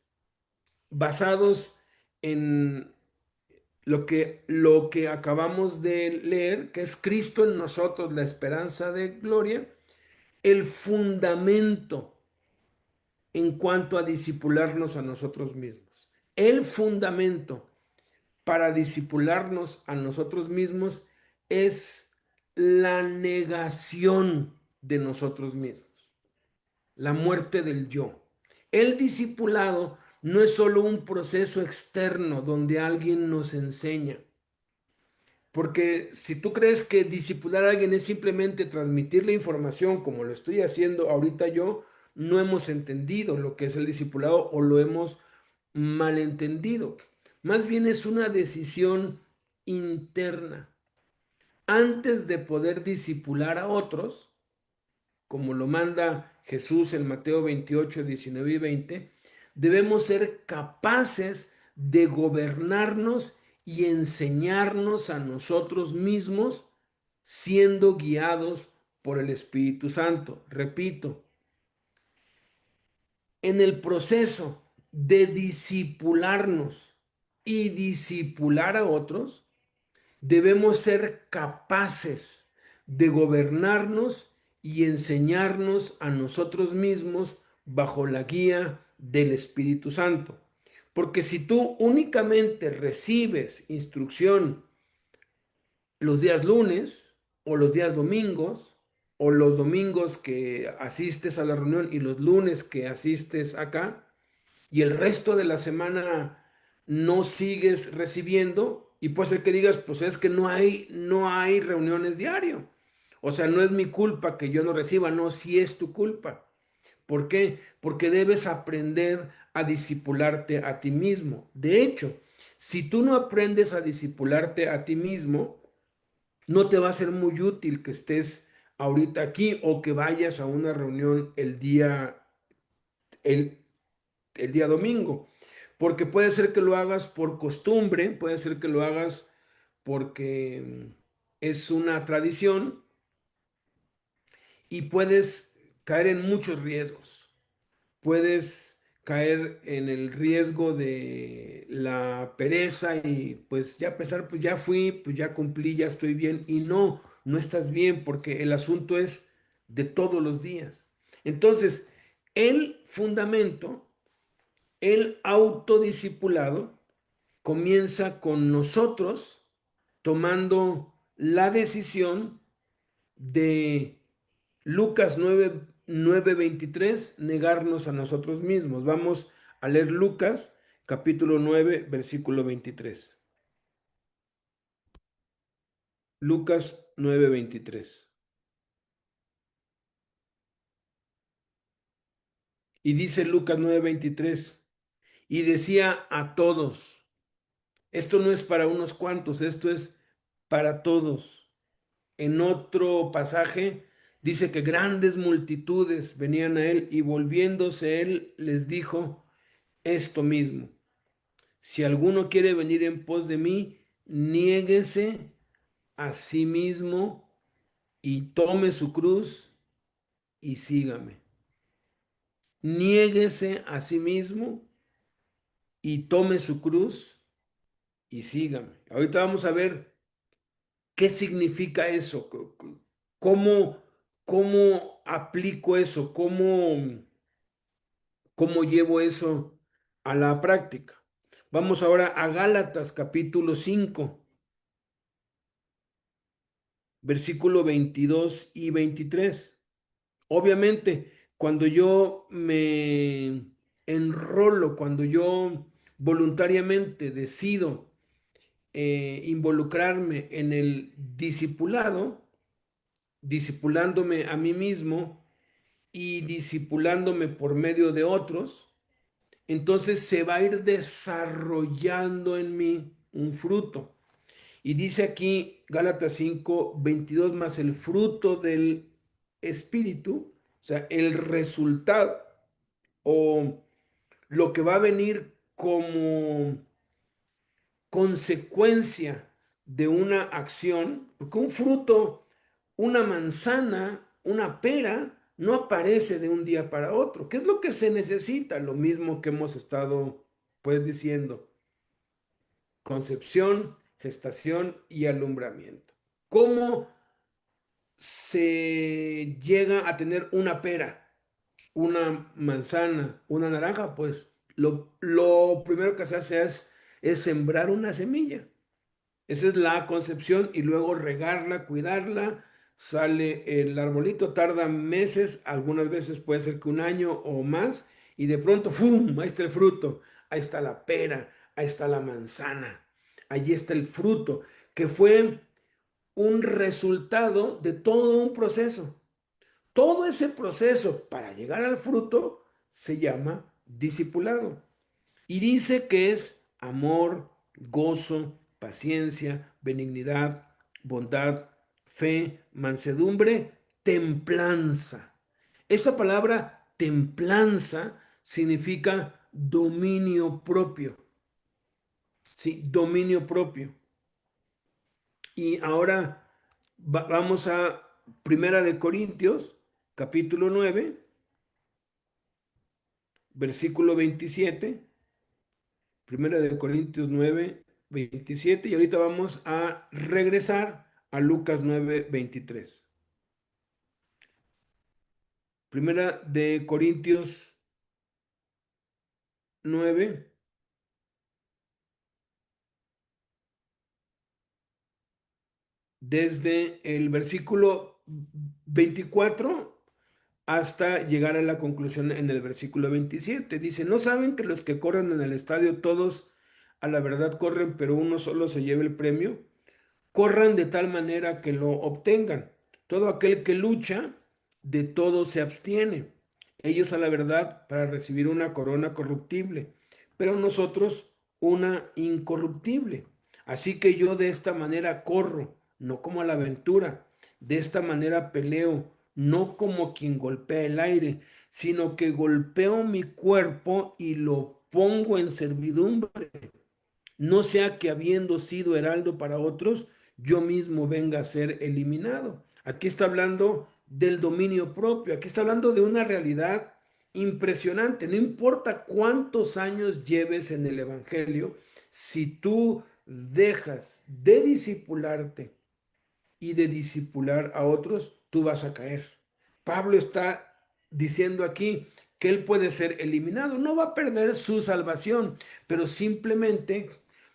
basados en lo que acabamos de leer, que es Cristo en nosotros, la esperanza de gloria, el fundamento en cuanto a disipularnos a nosotros mismos. El fundamento para disipularnos a nosotros mismos es la negación de nosotros mismos, la muerte del yo. El discipulado no es solo un proceso externo donde alguien nos enseña, porque si tú crees que discipular a alguien es simplemente transmitir la información como lo estoy haciendo ahorita yo, no hemos entendido lo que es el discipulado o lo hemos malentendido. Más bien es una decisión interna. Antes de poder discipular a otros, como lo manda Jesús en Mateo 28, 19 y 20, debemos ser capaces de gobernarnos y enseñarnos a nosotros mismos siendo guiados por el Espíritu Santo. Repito, en el proceso de discipularnos y discipular a otros, debemos ser capaces de gobernarnos y enseñarnos a nosotros mismos bajo la guía del Espíritu Santo. Porque si tú únicamente recibes instrucción los días lunes o los días domingos, o los domingos que asistes a la reunión y los lunes que asistes acá, y el resto de la semana no sigues recibiendo, y puede ser que digas, pues es que no hay reuniones diario. O sea, no es mi culpa que yo no reciba, no, sí es tu culpa. ¿Por qué? Porque debes aprender a discipularte a ti mismo. De hecho, si tú no aprendes a discipularte a ti mismo, no te va a ser muy útil que estés ahorita aquí o que vayas a una reunión el, el día domingo, porque puede ser que lo hagas por costumbre, puede ser que lo hagas porque es una tradición y puedes caer en muchos riesgos. Puedes caer en el riesgo de la pereza y pues ya pesar, pues ya fui, pues ya cumplí, ya estoy bien y no, no estás bien porque el asunto es de todos los días. Entonces, el fundamento, el autodiscipulado, comienza con nosotros tomando la decisión de Lucas 9:23, negarnos a nosotros mismos. Vamos a leer Lucas capítulo 9, versículo 23. Lucas 9:23. Y dice Lucas 9:23, y decía a todos, esto no es para unos cuantos, esto es para todos. En otro pasaje dice que grandes multitudes venían a él y volviéndose él les dijo esto mismo: si alguno quiere venir en pos de mí, niéguese a sí mismo y tome su cruz y sígame. Niéguese a sí mismo y tome su cruz y sígame. Ahorita vamos a ver qué significa eso, cómo, cómo aplico eso, cómo llevo eso a la práctica. Vamos ahora a Gálatas capítulo 5, versículo 22 y 23. Obviamente, cuando yo me enrolo, cuando yo voluntariamente decido involucrarme en el discipulado, discipulándome a mí mismo y discipulándome por medio de otros, entonces se va a ir desarrollando en mí un fruto. Y dice aquí Gálatas 5:22, más el fruto del Espíritu, o sea, el resultado o lo que va a venir como consecuencia de una acción, porque un fruto, una manzana, una pera, no aparece de un día para otro. ¿Qué es lo que se necesita? Lo mismo que hemos estado pues diciendo: concepción, gestación y alumbramiento. ¿Cómo se llega a tener una pera, una manzana, una naranja? Pues lo primero que se hace es sembrar una semilla. Esa es la concepción y luego regarla, cuidarla. Sale el arbolito, tarda meses, algunas veces puede ser que un año o más, y de pronto, ¡fum! Ahí está el fruto, ahí está la pera, ahí está la manzana, allí está el fruto, que fue un resultado de todo un proceso. Todo ese proceso para llegar al fruto se llama discipulado. Y dice que es amor, gozo, paciencia, benignidad, bondad, fe, mansedumbre, templanza. Esa palabra templanza significa dominio propio. Sí, dominio propio. Y ahora vamos a Primera de Corintios, capítulo 9, versículo 27. Primera de Corintios 9, 27. Y ahorita vamos a regresar a Lucas 9, 23. Primera de Corintios 9, desde el versículo 24 hasta llegar a la conclusión en el versículo 27. Dice, ¿no saben que los que corren en el estadio todos a la verdad corren, pero uno solo se lleva el premio? Corran de tal manera que lo obtengan. Todo aquel que lucha, de todo se abstiene. Ellos a la verdad para recibir una corona corruptible, pero nosotros una incorruptible. Así que yo de esta manera corro, no como a la aventura. De esta manera peleo, no como quien golpea el aire, sino que golpeo mi cuerpo y lo pongo en servidumbre, no sea que habiendo sido heraldo para otros, yo mismo venga a ser eliminado. Aquí está hablando del dominio propio, aquí está hablando de una realidad impresionante. No importa cuántos años lleves en el Evangelio, si tú dejas de discipularte y de discipular a otros, tú vas a caer. Pablo está diciendo aquí que él puede ser eliminado, no va a perder su salvación, pero simplemente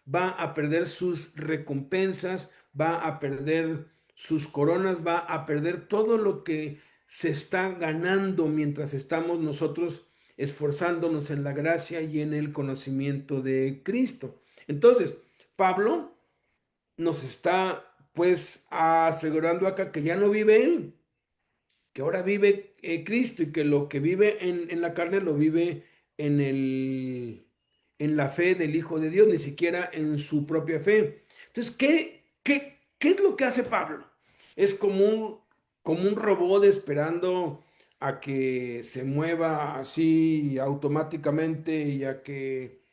va a perder sus recompensas, va a perder sus coronas, va a perder todo lo que se está ganando mientras estamos nosotros esforzándonos en la gracia y en el conocimiento de Cristo. Entonces, Pablo nos está pues asegurando acá que ya no vive él, que ahora vive Cristo y que lo que vive en la carne lo vive en en la fe del Hijo de Dios, ni siquiera en su propia fe. Entonces, ¿qué es lo que hace Pablo? Es como un robot esperando a que se mueva así automáticamente y a que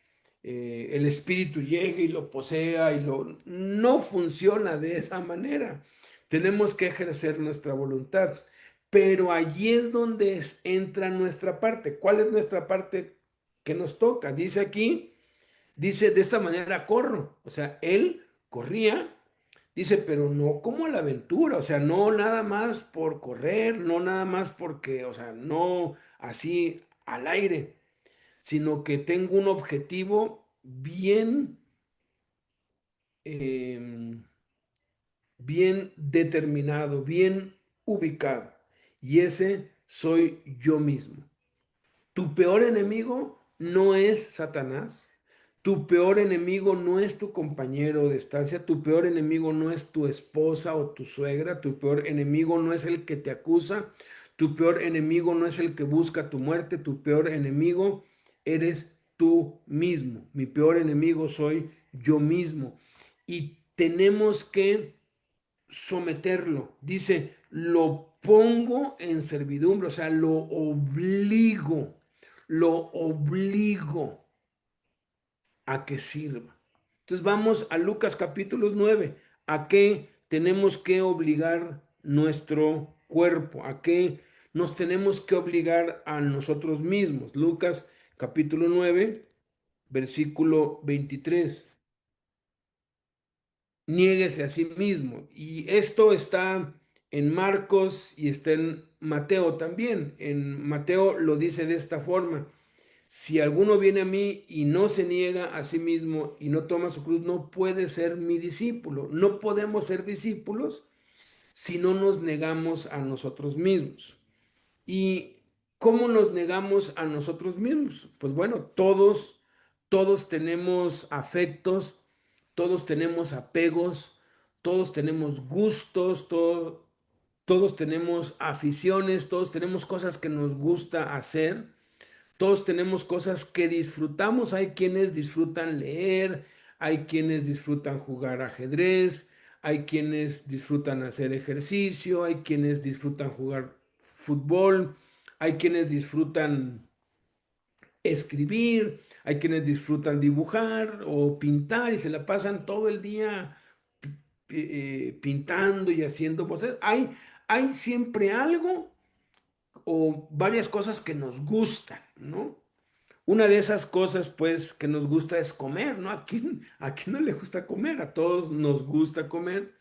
el espíritu llegue y lo posea y lo... No funciona de esa manera. Tenemos que ejercer nuestra voluntad. Pero allí es donde entra nuestra parte. ¿Cuál es nuestra parte que nos toca? Dice aquí, dice, de esta manera corro. O sea, él corría, dice, pero no como a la aventura. O sea, no nada más por correr, no nada más porque, o sea, no así al aire, sino que tengo un objetivo bien, em, bien determinado, bien ubicado. Y ese soy yo mismo. Tu peor enemigo no es Satanás. Tu peor enemigo no es tu compañero de estancia. Tu peor enemigo no es tu esposa o tu suegra. Tu peor enemigo no es el que te acusa. Tu peor enemigo no es el que busca tu muerte. Tu peor enemigo eres tú mismo. Mi peor enemigo soy yo mismo. Y tenemos que someterlo. Dice, lo pongo en servidumbre, o sea, lo obligo a que sirva. Entonces vamos a Lucas capítulo 9. ¿A qué tenemos que obligar nuestro cuerpo? ¿A qué nos tenemos que obligar a nosotros mismos? Lucas capítulo 9, versículo 23. Niéguese a sí mismo. Y esto está en Marcos y está en Mateo también. En Mateo lo dice de esta forma: si alguno viene a mí y no se niega a sí mismo y no toma su cruz, no puede ser mi discípulo. No podemos ser discípulos si no nos negamos a nosotros mismos. ¿Y cómo nos negamos a nosotros mismos? Pues bueno, todos tenemos afectos, todos tenemos apegos, todos tenemos gustos, todos tenemos aficiones, todos tenemos cosas que nos gusta hacer, todos tenemos cosas que disfrutamos. Hay quienes disfrutan leer, hay quienes disfrutan jugar ajedrez, hay quienes disfrutan hacer ejercicio, hay quienes disfrutan jugar fútbol, hay quienes disfrutan escribir, hay quienes disfrutan dibujar o pintar y se la pasan todo el día pintando y haciendo cosas. Hay siempre algo o varias cosas que nos gustan, ¿no? Una de esas cosas, pues, que nos gusta es comer, ¿no? ¿A quién no le gusta comer? A todos nos gusta comer,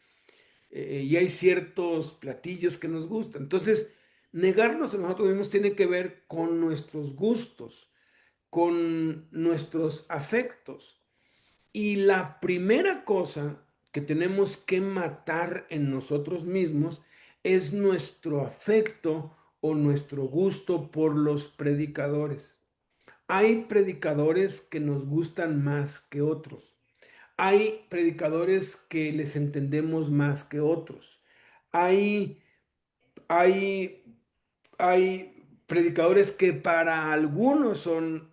y hay ciertos platillos que nos gustan. Entonces, negarnos a nosotros mismos tiene que ver con nuestros gustos, con nuestros afectos. Y la primera cosa que tenemos que matar en nosotros mismos es nuestro afecto o nuestro gusto por los predicadores. Hay predicadores que nos gustan más que otros. Hay predicadores que les entendemos más que otros. Hay, hay, hay predicadores que para algunos son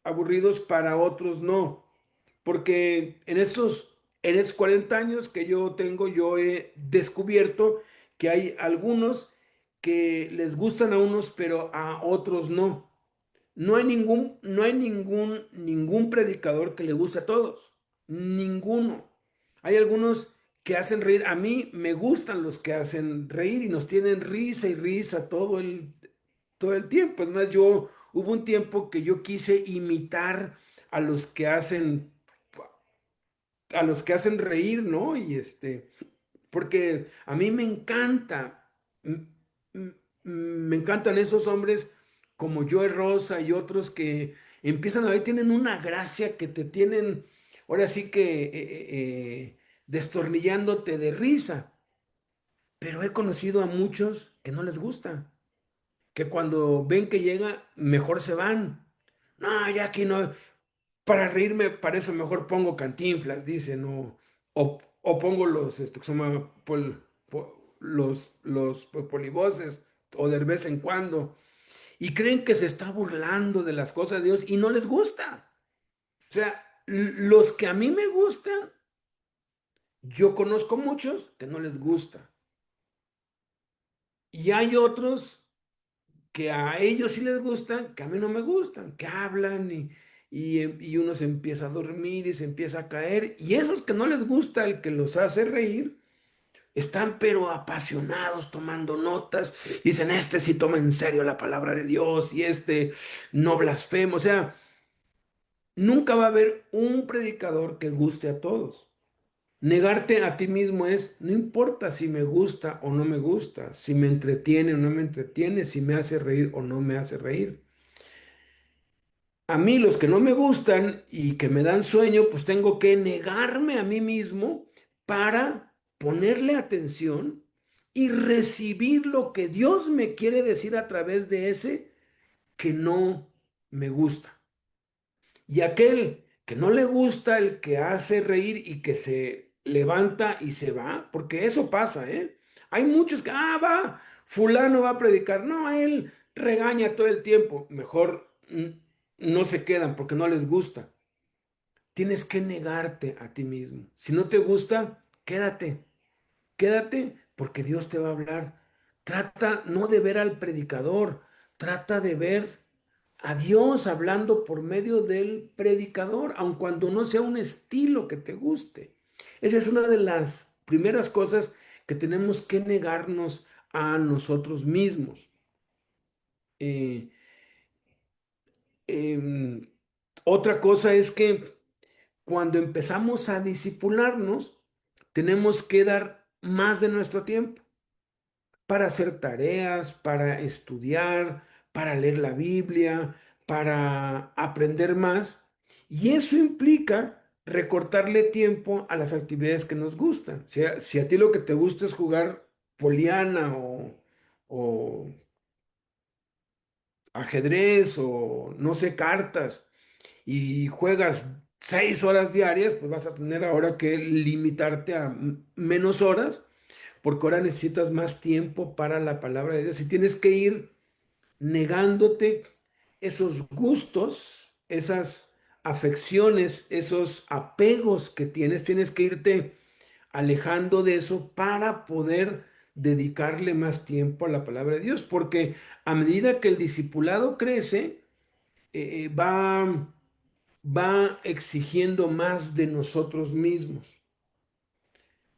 aburridos, para otros no. Porque en esos 40 años que yo tengo, yo he descubierto que hay algunos que les gustan a unos, pero a otros no. No hay ningún predicador que le guste a todos. Ninguno. Hay algunos que hacen reír. A mí me gustan los que hacen reír y nos tienen risa y risa todo el tiempo. Es más, hubo un tiempo que yo quise imitar a los que hacen, a los que hacen reír, ¿no? Porque a mí me encanta, me encantan esos hombres como Joe Rosa y otros que empiezan a ver, tienen una gracia que te tienen, ahora sí que destornillándote de risa. Pero he conocido a muchos que no les gusta, que cuando ven que llega, mejor se van. No, ya aquí no. Para reírme, para eso mejor pongo Cantinflas, dicen, o pongo que se llama los polivoces, o de vez en cuando, y creen que se está burlando de las cosas de Dios y no les gusta. O sea, los que a mí me gustan, yo conozco muchos que no les gusta. Y hay otros que a ellos sí les gustan, que a mí no me gustan, que hablan y uno se empieza a dormir y se empieza a caer. Y esos que no les gusta el que los hace reír, están pero apasionados tomando notas. Dicen, este sí toma en serio la palabra de Dios y este no blasfema. O sea, nunca va a haber un predicador que guste a todos. Negarte a ti mismo es, no importa si me gusta o no me gusta, si me entretiene o no me entretiene, si me hace reír o no me hace reír. A mí los que no me gustan y que me dan sueño, pues tengo que negarme a mí mismo para ponerle atención y recibir lo que Dios me quiere decir a través de ese que no me gusta. Y aquel que no le gusta, el que hace reír y que se levanta y se va, porque eso pasa, ¿eh? Hay muchos que, fulano va a predicar. No, él regaña todo el tiempo. Mejor no se quedan porque no les gusta. Tienes que negarte a ti mismo. Si no te gusta, quédate. Quédate porque Dios te va a hablar. Trata no de ver al predicador, trata de ver a Dios hablando por medio del predicador, aun cuando no sea un estilo que te guste. Esa es una de las primeras cosas que tenemos que negarnos a nosotros mismos. Eh, em, Otra cosa es que cuando empezamos a disipularnos, tenemos que dar más de nuestro tiempo para hacer tareas, para estudiar, para leer la Biblia, para aprender más. Y eso implica recortarle tiempo a las actividades que nos gustan. Si a ti lo que te gusta es jugar poliana o ajedrez o no sé, cartas, y juegas 6 horas diarias, pues vas a tener ahora que limitarte a menos horas porque ahora necesitas más tiempo para la palabra de Dios y tienes que ir negándote esos gustos, esas afecciones, esos apegos que tienes, tienes que irte alejando de eso para poder dedicarle más tiempo a la palabra de Dios, porque a medida que el discipulado crece, va exigiendo más de nosotros mismos.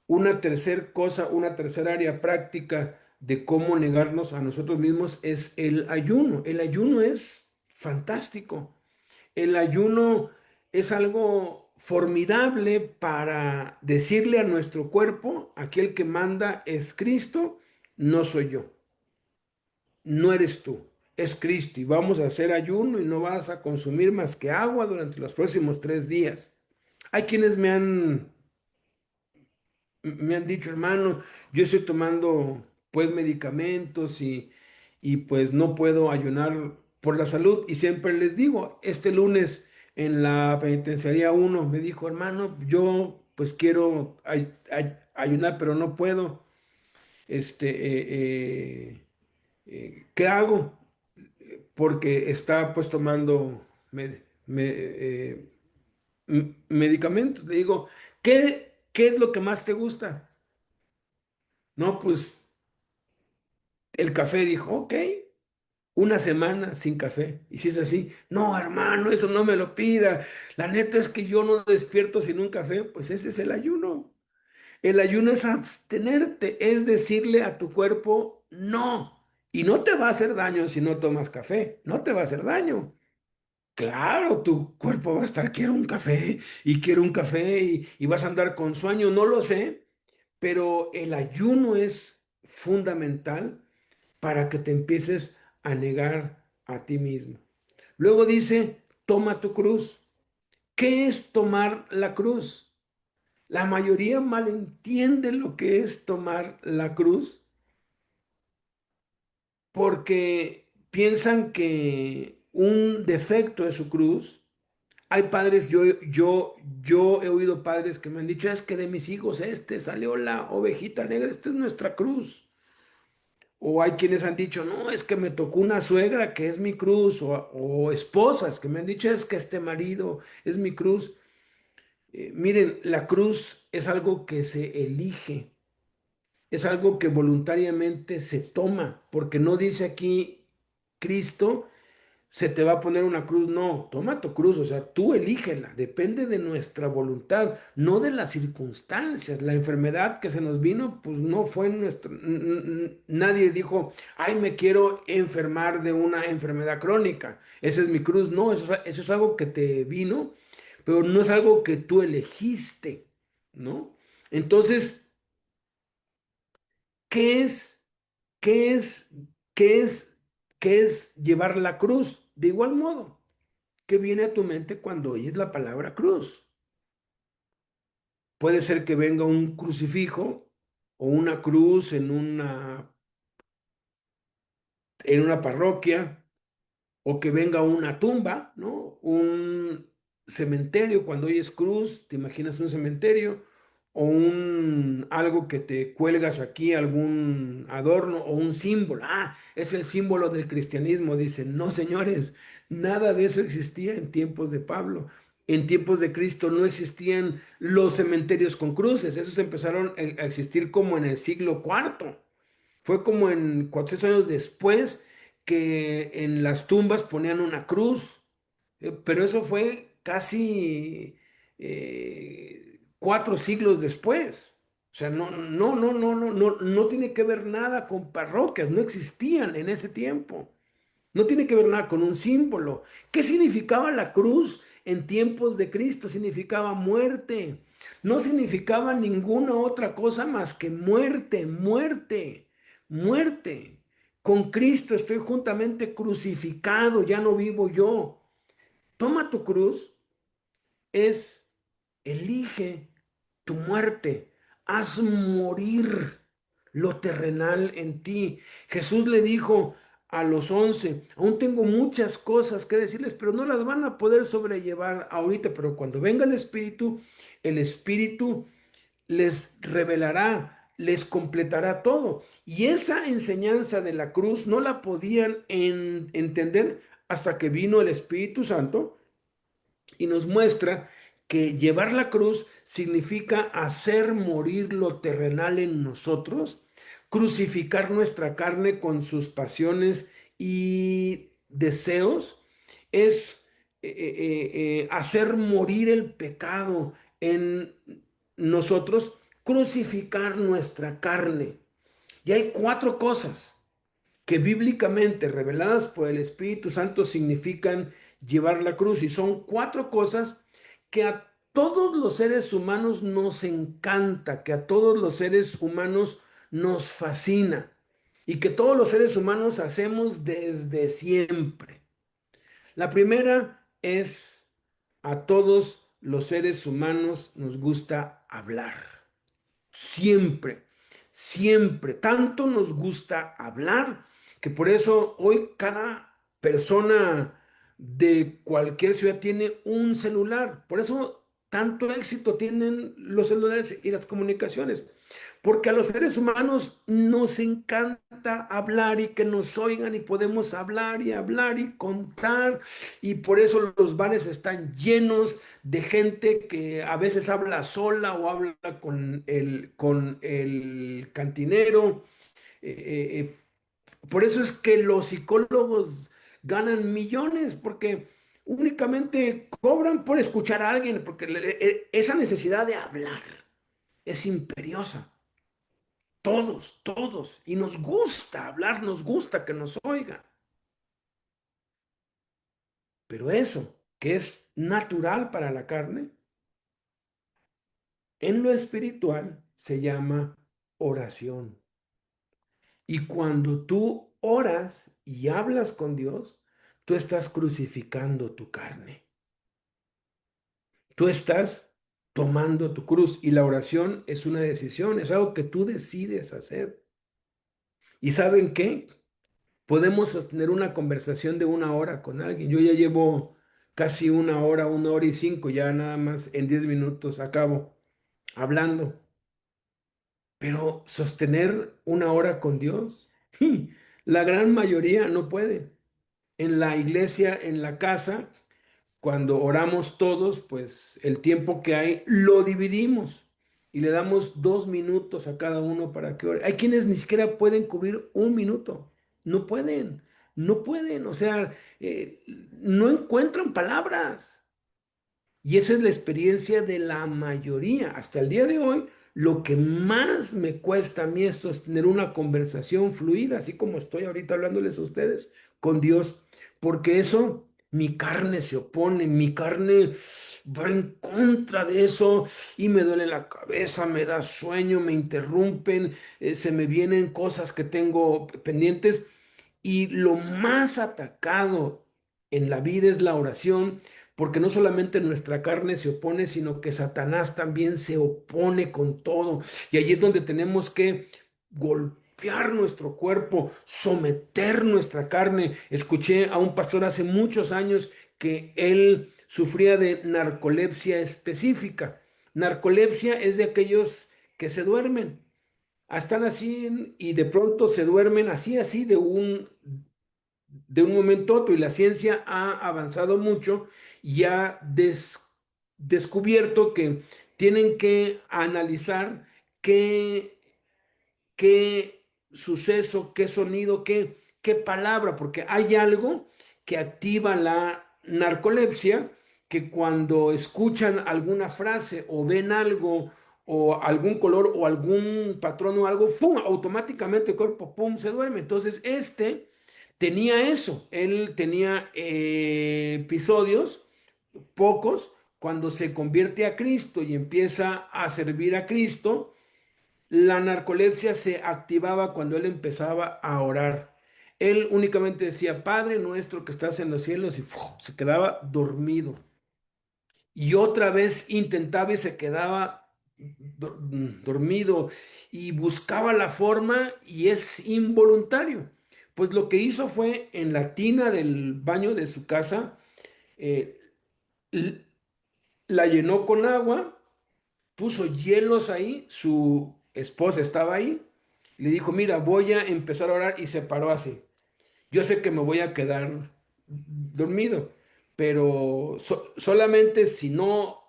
Una tercera cosa, una tercera área práctica de cómo negarnos a nosotros mismos es el ayuno. El ayuno es fantástico. El ayuno es algo formidable para decirle a nuestro cuerpo, aquí el que manda es Cristo, no soy yo, no eres tú, es Cristo y vamos a hacer ayuno y no vas a consumir más que agua durante los próximos 3 días. Hay quienes me han dicho, hermano, yo estoy tomando pues medicamentos y pues no puedo ayunar por la salud. Y siempre les digo, este lunes en la penitenciaría uno me dijo, hermano, yo pues quiero ayunar, pero no puedo. ¿Qué hago? Porque está pues tomando medicamentos. Le digo, ¿qué es lo que más te gusta? No, pues el café. Dijo, ok, una semana sin café. Y si es así, no, hermano, eso no me lo pida. La neta es que yo no despierto sin un café. Pues ese es el ayuno. El ayuno es abstenerte, es decirle a tu cuerpo no. Y no te va a hacer daño si no tomas café, no te va a hacer daño. Claro, tu cuerpo va a estar, quiero un café y quiero un café y vas a andar con sueño, no lo sé, pero el ayuno es fundamental para que te empieces a negar a ti mismo. Luego dice, toma tu cruz. ¿Qué es tomar la cruz? La mayoría malentiende lo que es tomar la cruz porque piensan que un defecto de su cruz. Hay padres, yo he oído padres que me han dicho, es que de mis hijos este salió la ovejita negra, esta es nuestra cruz. O hay quienes han dicho, no, es que me tocó una suegra que es mi cruz, o esposas que me han dicho, es que este marido es mi cruz. Miren, la cruz es algo que se elige, es algo que voluntariamente se toma, porque no dice aquí Cristo se te va a poner una cruz. No, toma tu cruz, o sea, tú elígela, depende de nuestra voluntad, no de las circunstancias. La enfermedad que se nos vino, pues no fue nuestro, nadie dijo, ay, me quiero enfermar de una enfermedad crónica, esa es mi cruz. No, eso es algo que te vino, pero no es algo que tú elegiste, ¿no? Entonces, ¿qué es, qué es, qué es, qué es llevar la cruz? De igual modo. ¿Qué viene a tu mente cuando oyes la palabra cruz? Puede ser que venga un crucifijo o una cruz en una parroquia, o que venga una tumba, ¿no? Un cementerio, cuando oyes cruz, te imaginas un cementerio, o algo que te cuelgas aquí, algún adorno o un símbolo. Ah, es el símbolo del cristianismo. Dicen, no, señores, nada de eso existía en tiempos de Pablo. En tiempos de Cristo no existían los cementerios con cruces. Esos empezaron a existir como en el siglo IV. Fue como en 400 años después que en las tumbas ponían una cruz. Pero eso fue casi 4 siglos después. O sea, no, no, no, no, no, no, no tiene que ver nada con parroquias, no existían en ese tiempo. No tiene que ver nada con un símbolo. ¿Qué significaba la cruz en tiempos de Cristo? Significaba muerte. No significaba ninguna otra cosa más que muerte, muerte, muerte. Con Cristo estoy juntamente crucificado, ya no vivo yo. Toma tu cruz, es elige tu muerte, haz morir lo terrenal en ti. Jesús le dijo a los 11, aún tengo muchas cosas que decirles, pero no las van a poder sobrellevar ahorita, pero cuando venga el Espíritu les revelará les completará todo. Y esa enseñanza de la cruz no la podían entender hasta que vino el Espíritu Santo y nos muestra que llevar la cruz significa hacer morir lo terrenal en nosotros, crucificar nuestra carne con sus pasiones y deseos, es hacer morir el pecado en nosotros, crucificar nuestra carne. Y hay cuatro cosas que bíblicamente reveladas por el Espíritu Santo significan llevar la cruz. Y son cuatro cosas que a todos los seres humanos nos encanta, que a todos los seres humanos nos fascina y que todos los seres humanos hacemos desde siempre. La primera es, a todos los seres humanos nos gusta hablar. Siempre, siempre. Tanto nos gusta hablar que por eso hoy cada persona de cualquier ciudad tiene un celular. Por eso tanto éxito tienen los celulares y las comunicaciones. Porque a los seres humanos nos encanta hablar y que nos oigan y podemos hablar y contar. Y por eso los bares están llenos de gente que a veces habla sola o habla con el cantinero. Por eso es que los psicólogos ganan millones, porque únicamente cobran por escuchar a alguien, porque esa necesidad de hablar es imperiosa. Todos, todos. Y nos gusta hablar, nos gusta que nos oigan. Pero eso, que es natural para la carne, en lo espiritual se llama oración. Y cuando tú oras y hablas con Dios, tú estás crucificando tu carne. Tú estás tomando tu cruz. Y la oración es una decisión, es algo que tú decides hacer. ¿Y saben qué? Podemos sostener una conversación de 1 hora con alguien. Yo ya llevo casi 1 hora, 1 hora y 5, ya nada más en 10 minutos acabo hablando. Pero sostener 1 hora con Dios, la gran mayoría no puede. En la iglesia, en la casa, cuando oramos todos, pues el tiempo que hay lo dividimos y le damos 2 minutos a cada uno para que ore. Hay quienes ni siquiera pueden cubrir 1 minuto. No pueden, no pueden, o sea, no encuentran palabras. Y esa es la experiencia de la mayoría. Hasta el día de hoy, lo que más me cuesta a mí es sostener una conversación fluida, así como estoy ahorita hablándoles a ustedes, con Dios. Porque eso, mi carne se opone, mi carne va en contra de eso y me duele la cabeza, me da sueño, me interrumpen, se me vienen cosas que tengo pendientes. Y lo más atacado en la vida es la oración, porque no solamente nuestra carne se opone, sino que Satanás también se opone con todo. Y allí es donde tenemos que golpear nuestro cuerpo, someter nuestra carne. Escuché a un pastor hace muchos años que él sufría de narcolepsia específica. Narcolepsia es de aquellos que se duermen. Están así y de pronto se duermen así, así de un momento a otro, y la ciencia ha avanzado mucho y ha descubierto que tienen que analizar qué, qué suceso, qué sonido, qué palabra, porque hay algo que activa la narcolepsia, que cuando escuchan alguna frase o ven algo o algún color o algún patrón o algo, ¡pum! Automáticamente el cuerpo, ¡pum!, se duerme. Entonces, tenía eso, él tenía episodios, pocos, cuando se convierte a Cristo y empieza a servir a Cristo. La narcolepsia se activaba cuando él empezaba a orar. Él únicamente decía, Padre nuestro que estás en los cielos, y se quedaba dormido. Y otra vez intentaba y se quedaba dormido y buscaba la forma y es involuntario. Pues lo que hizo fue en la tina del baño de su casa, eh, l- la llenó con agua, puso hielos ahí, esposa estaba ahí. Le dijo, mira, voy a empezar a orar y se paró así. Yo sé que me voy a quedar dormido, pero solamente si no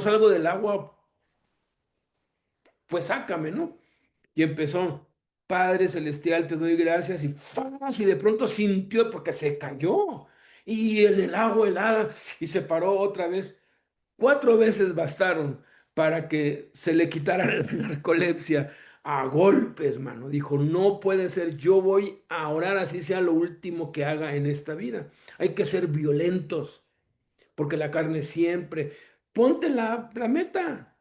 salgo del agua, pues sácame, ¿no? Y empezó, Padre Celestial, te doy gracias y ¡fas! Y de pronto sintió porque se cayó y en el agua helada y se paró otra vez. 4 veces bastaron para que se le quitara la narcolepsia a golpes, mano. Dijo, no puede ser, yo voy a orar así sea lo último que haga en esta vida. Hay que ser violentos, porque la carne siempre. Ponte la meta.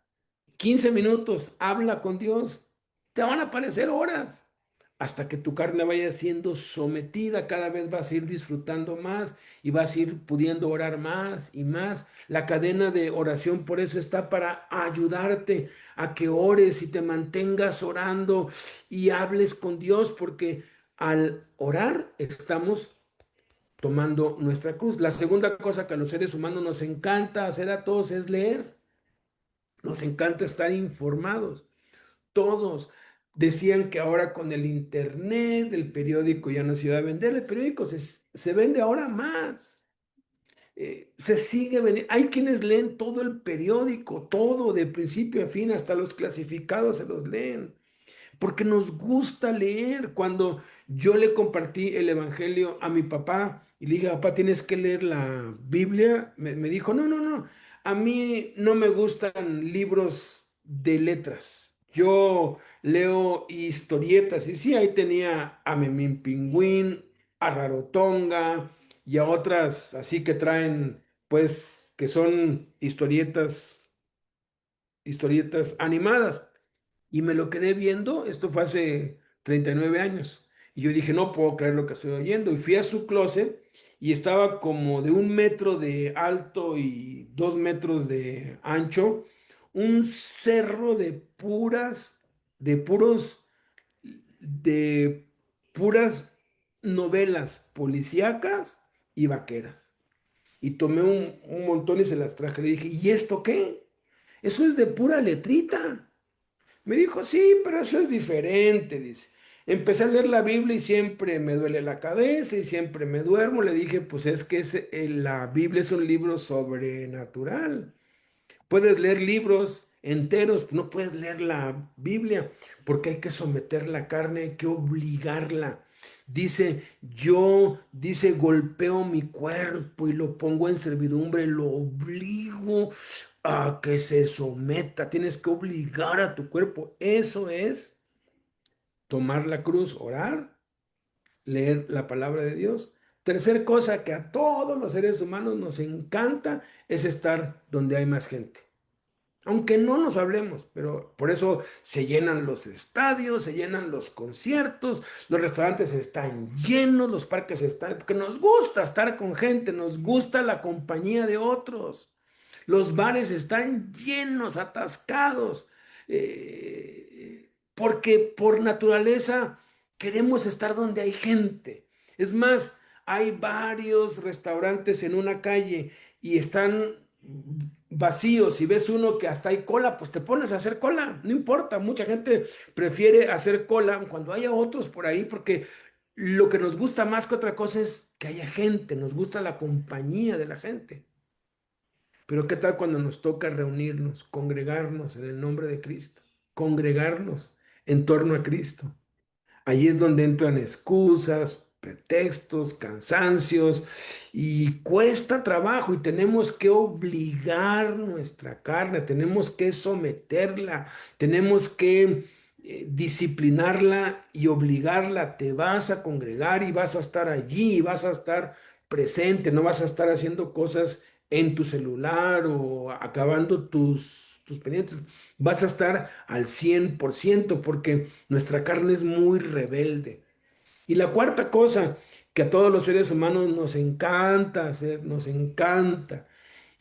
15 minutos, habla con Dios. Te van a aparecer horas hasta que tu carne vaya siendo sometida, cada vez vas a ir disfrutando más y vas a ir pudiendo orar más y más. La cadena de oración por eso está para ayudarte a que ores y te mantengas orando y hables con Dios, porque al orar estamos tomando nuestra cruz. La segunda cosa que a los seres humanos nos encanta hacer a todos es leer. Nos encanta estar informados. Todos decían que ahora con el internet, el periódico ya no se iba a vender, el periódico se vende ahora más. Se sigue vendiendo. Hay quienes leen todo el periódico, todo de principio a fin, hasta los clasificados se los leen porque nos gusta leer. Cuando yo le compartí el Evangelio a mi papá y le dije, papá, tienes que leer la Biblia, me dijo, no, no, no, a mí no me gustan libros de letras. Yo leo historietas y sí, ahí tenía a Memín Pingüín, a Rarotonga y a otras así que traen, pues, que son historietas animadas. Y me lo quedé viendo, esto fue hace 39 años. Y yo dije, no puedo creer lo que estoy oyendo. Y fui a su closet y estaba como de 1 metro de alto y 2 metros de ancho, un cerro de puros, de puras novelas policíacas y vaqueras. Y tomé un montón y se las traje. Le dije, ¿y esto qué? Eso es de pura letrita. Me dijo, sí, pero eso es diferente, dice. Empecé a leer la Biblia y siempre me duele la cabeza y siempre me duermo. Le dije, pues es que la Biblia es un libro sobrenatural. Puedes leer libros enteros, no puedes leer la Biblia, porque hay que someter la carne, hay que obligarla. Dice, golpeo mi cuerpo y lo pongo en servidumbre, lo obligo a que se someta. Tienes que obligar a tu cuerpo. Eso es tomar la cruz, orar, leer la palabra de Dios. Tercer cosa que a todos los seres humanos nos encanta es estar donde hay más gente. Aunque no nos hablemos, pero por eso se llenan los estadios, se llenan los conciertos, los restaurantes están llenos, los parques están, porque nos gusta estar con gente, nos gusta la compañía de otros. Los bares están llenos, atascados, porque por naturaleza queremos estar donde hay gente. Es más, hay varios restaurantes en una calle y están vacíos. Si ves uno que hasta hay cola, pues te pones a hacer cola. No importa, mucha gente prefiere hacer cola cuando haya otros por ahí, porque lo que nos gusta más que otra cosa es que haya gente, nos gusta la compañía de la gente. Pero ¿qué tal cuando nos toca reunirnos, congregarnos en el nombre de Cristo? Congregarnos en torno a Cristo. Ahí es donde entran excusas, pretextos, cansancios y cuesta trabajo y tenemos que obligar nuestra carne, tenemos que someterla, tenemos que disciplinarla y obligarla. Te vas a congregar y vas a estar allí y vas a estar presente, no vas a estar haciendo cosas en tu celular o acabando tus pendientes. Vas a estar al 100% porque nuestra carne es muy rebelde. Y la cuarta cosa que a todos los seres humanos nos encanta hacer, nos encanta,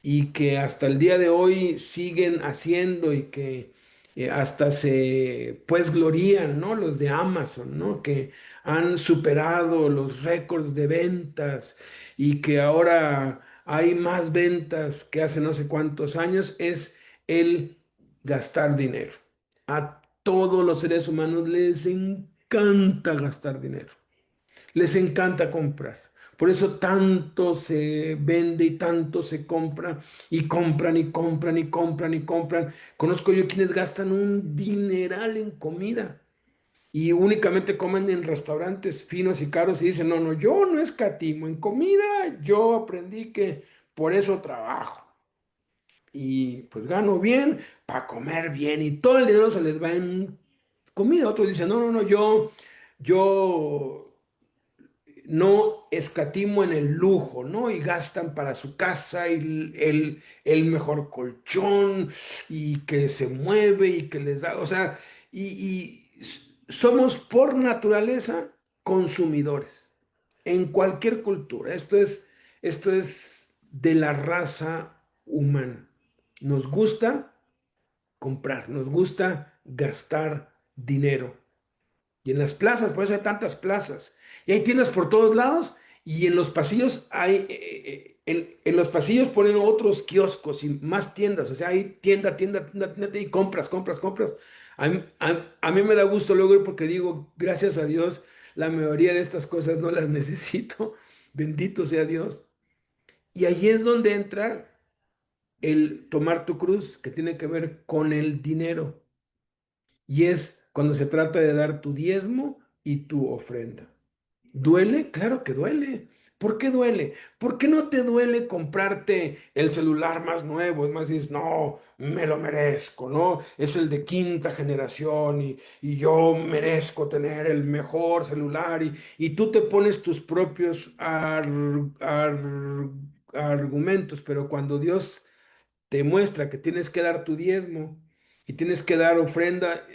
y que hasta el día de hoy siguen haciendo y que hasta se pues glorían, ¿no? Los de Amazon, ¿no? Que han superado los récords de ventas y que ahora hay más ventas que hace no sé cuántos años, es el gastar dinero. A todos los seres humanos les encanta gastar dinero, les encanta comprar. Por eso tanto se vende y tanto se compra y compran y compran y compran y compran. Conozco yo quienes gastan un dineral en comida y únicamente comen en restaurantes finos y caros y dicen, no, no, yo no escatimo en comida, yo aprendí que por eso trabajo y pues gano bien para comer bien y todo el dinero se les va en comida. Otros dicen, no, no, no, yo no escatimo en el lujo, ¿no? Y gastan para su casa y el mejor colchón y que se mueve y que les da, o sea, somos por naturaleza consumidores en cualquier cultura. Esto es de la raza humana. Nos gusta comprar, nos gusta gastar dinero. Y en las plazas, por eso hay tantas plazas. Y hay tiendas por todos lados y en los pasillos en los pasillos ponen otros kioscos y más tiendas. O sea, hay tienda, tienda, tienda, tienda y compras, compras, compras. A mí me da gusto luego ir porque digo, gracias a Dios, la mayoría de estas cosas no las necesito. Bendito sea Dios. Y ahí es donde entra el tomar tu cruz, que tiene que ver con el dinero. Y es cuando se trata de dar tu diezmo y tu ofrenda. ¿Duele? Claro que duele. ¿Por qué duele? ¿Por qué no te duele comprarte el celular más nuevo? Es más, dices, no, me lo merezco, ¿no? Es el de quinta generación y yo merezco tener el mejor celular y tú te pones tus propios argumentos, pero cuando Dios te muestra que tienes que dar tu diezmo y tienes que dar ofrenda,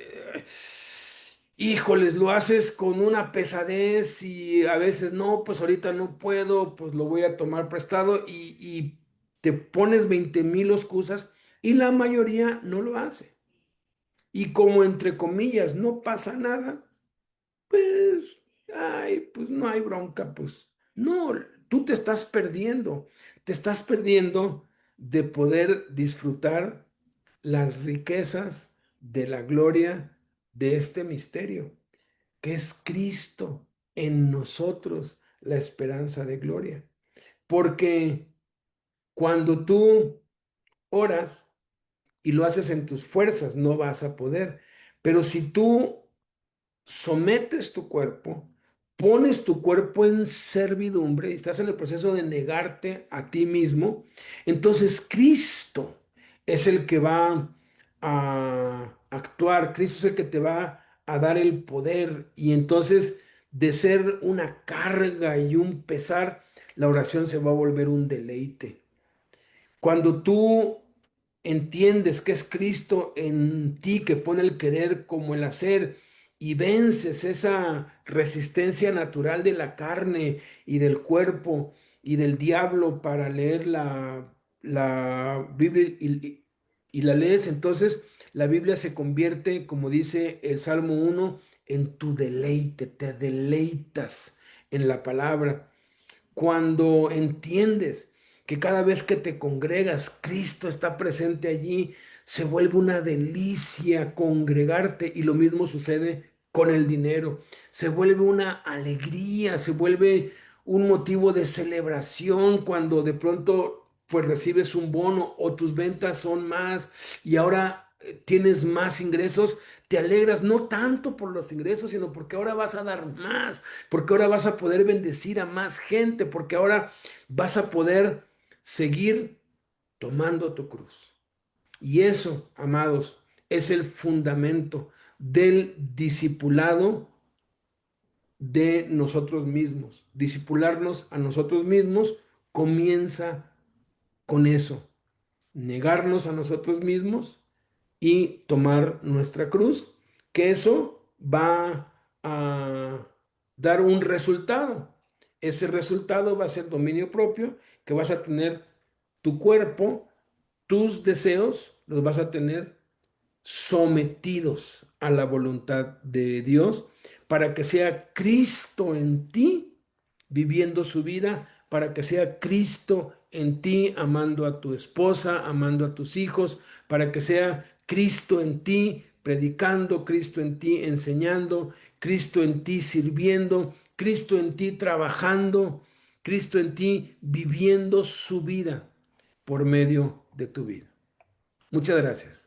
híjoles, lo haces con una pesadez y a veces no, pues ahorita no puedo, pues lo voy a tomar prestado y te pones 20,000 excusas y la mayoría no lo hace. Y como entre comillas no pasa nada, pues, ay, pues no hay bronca, pues no, tú te estás perdiendo de poder disfrutar las riquezas de la gloria de este misterio, que es Cristo en nosotros, la esperanza de gloria. Porque cuando tú oras y lo haces en tus fuerzas, no vas a poder. Pero si tú sometes tu cuerpo, pones tu cuerpo en servidumbre y estás en el proceso de negarte a ti mismo, entonces Cristo es el que va a actuar, Cristo es el que te va a dar el poder y entonces de ser una carga y un pesar, la oración se va a volver un deleite. Cuando tú entiendes que es Cristo en ti que pone el querer como el hacer y vences esa resistencia natural de la carne y del cuerpo y del diablo para leer la Biblia y la lees, entonces la Biblia se convierte, como dice el Salmo 1, en tu deleite, te deleitas en la palabra. Cuando entiendes que cada vez que te congregas, Cristo está presente allí, se vuelve una delicia congregarte y lo mismo sucede con el dinero. Se vuelve una alegría, se vuelve un motivo de celebración cuando de pronto pues recibes un bono o tus ventas son más y ahora tienes más ingresos. Te alegras no tanto por los ingresos, sino porque ahora vas a dar más, porque ahora vas a poder bendecir a más gente, porque ahora vas a poder seguir tomando tu cruz. Y eso, amados, es el fundamento del discipulado de nosotros mismos. Discipularnos a nosotros mismos comienza con eso, negarnos a nosotros mismos y tomar nuestra cruz, que eso va a dar un resultado. Ese resultado va a ser dominio propio, que vas a tener tu cuerpo, tus deseos, los vas a tener sometidos a la voluntad de Dios para que sea Cristo en ti viviendo su vida, para que sea Cristo en ti amando a tu esposa, amando a tus hijos, para que sea Cristo en ti predicando, Cristo en ti enseñando, Cristo en ti sirviendo, Cristo en ti trabajando, Cristo en ti viviendo su vida por medio de tu vida. Muchas gracias.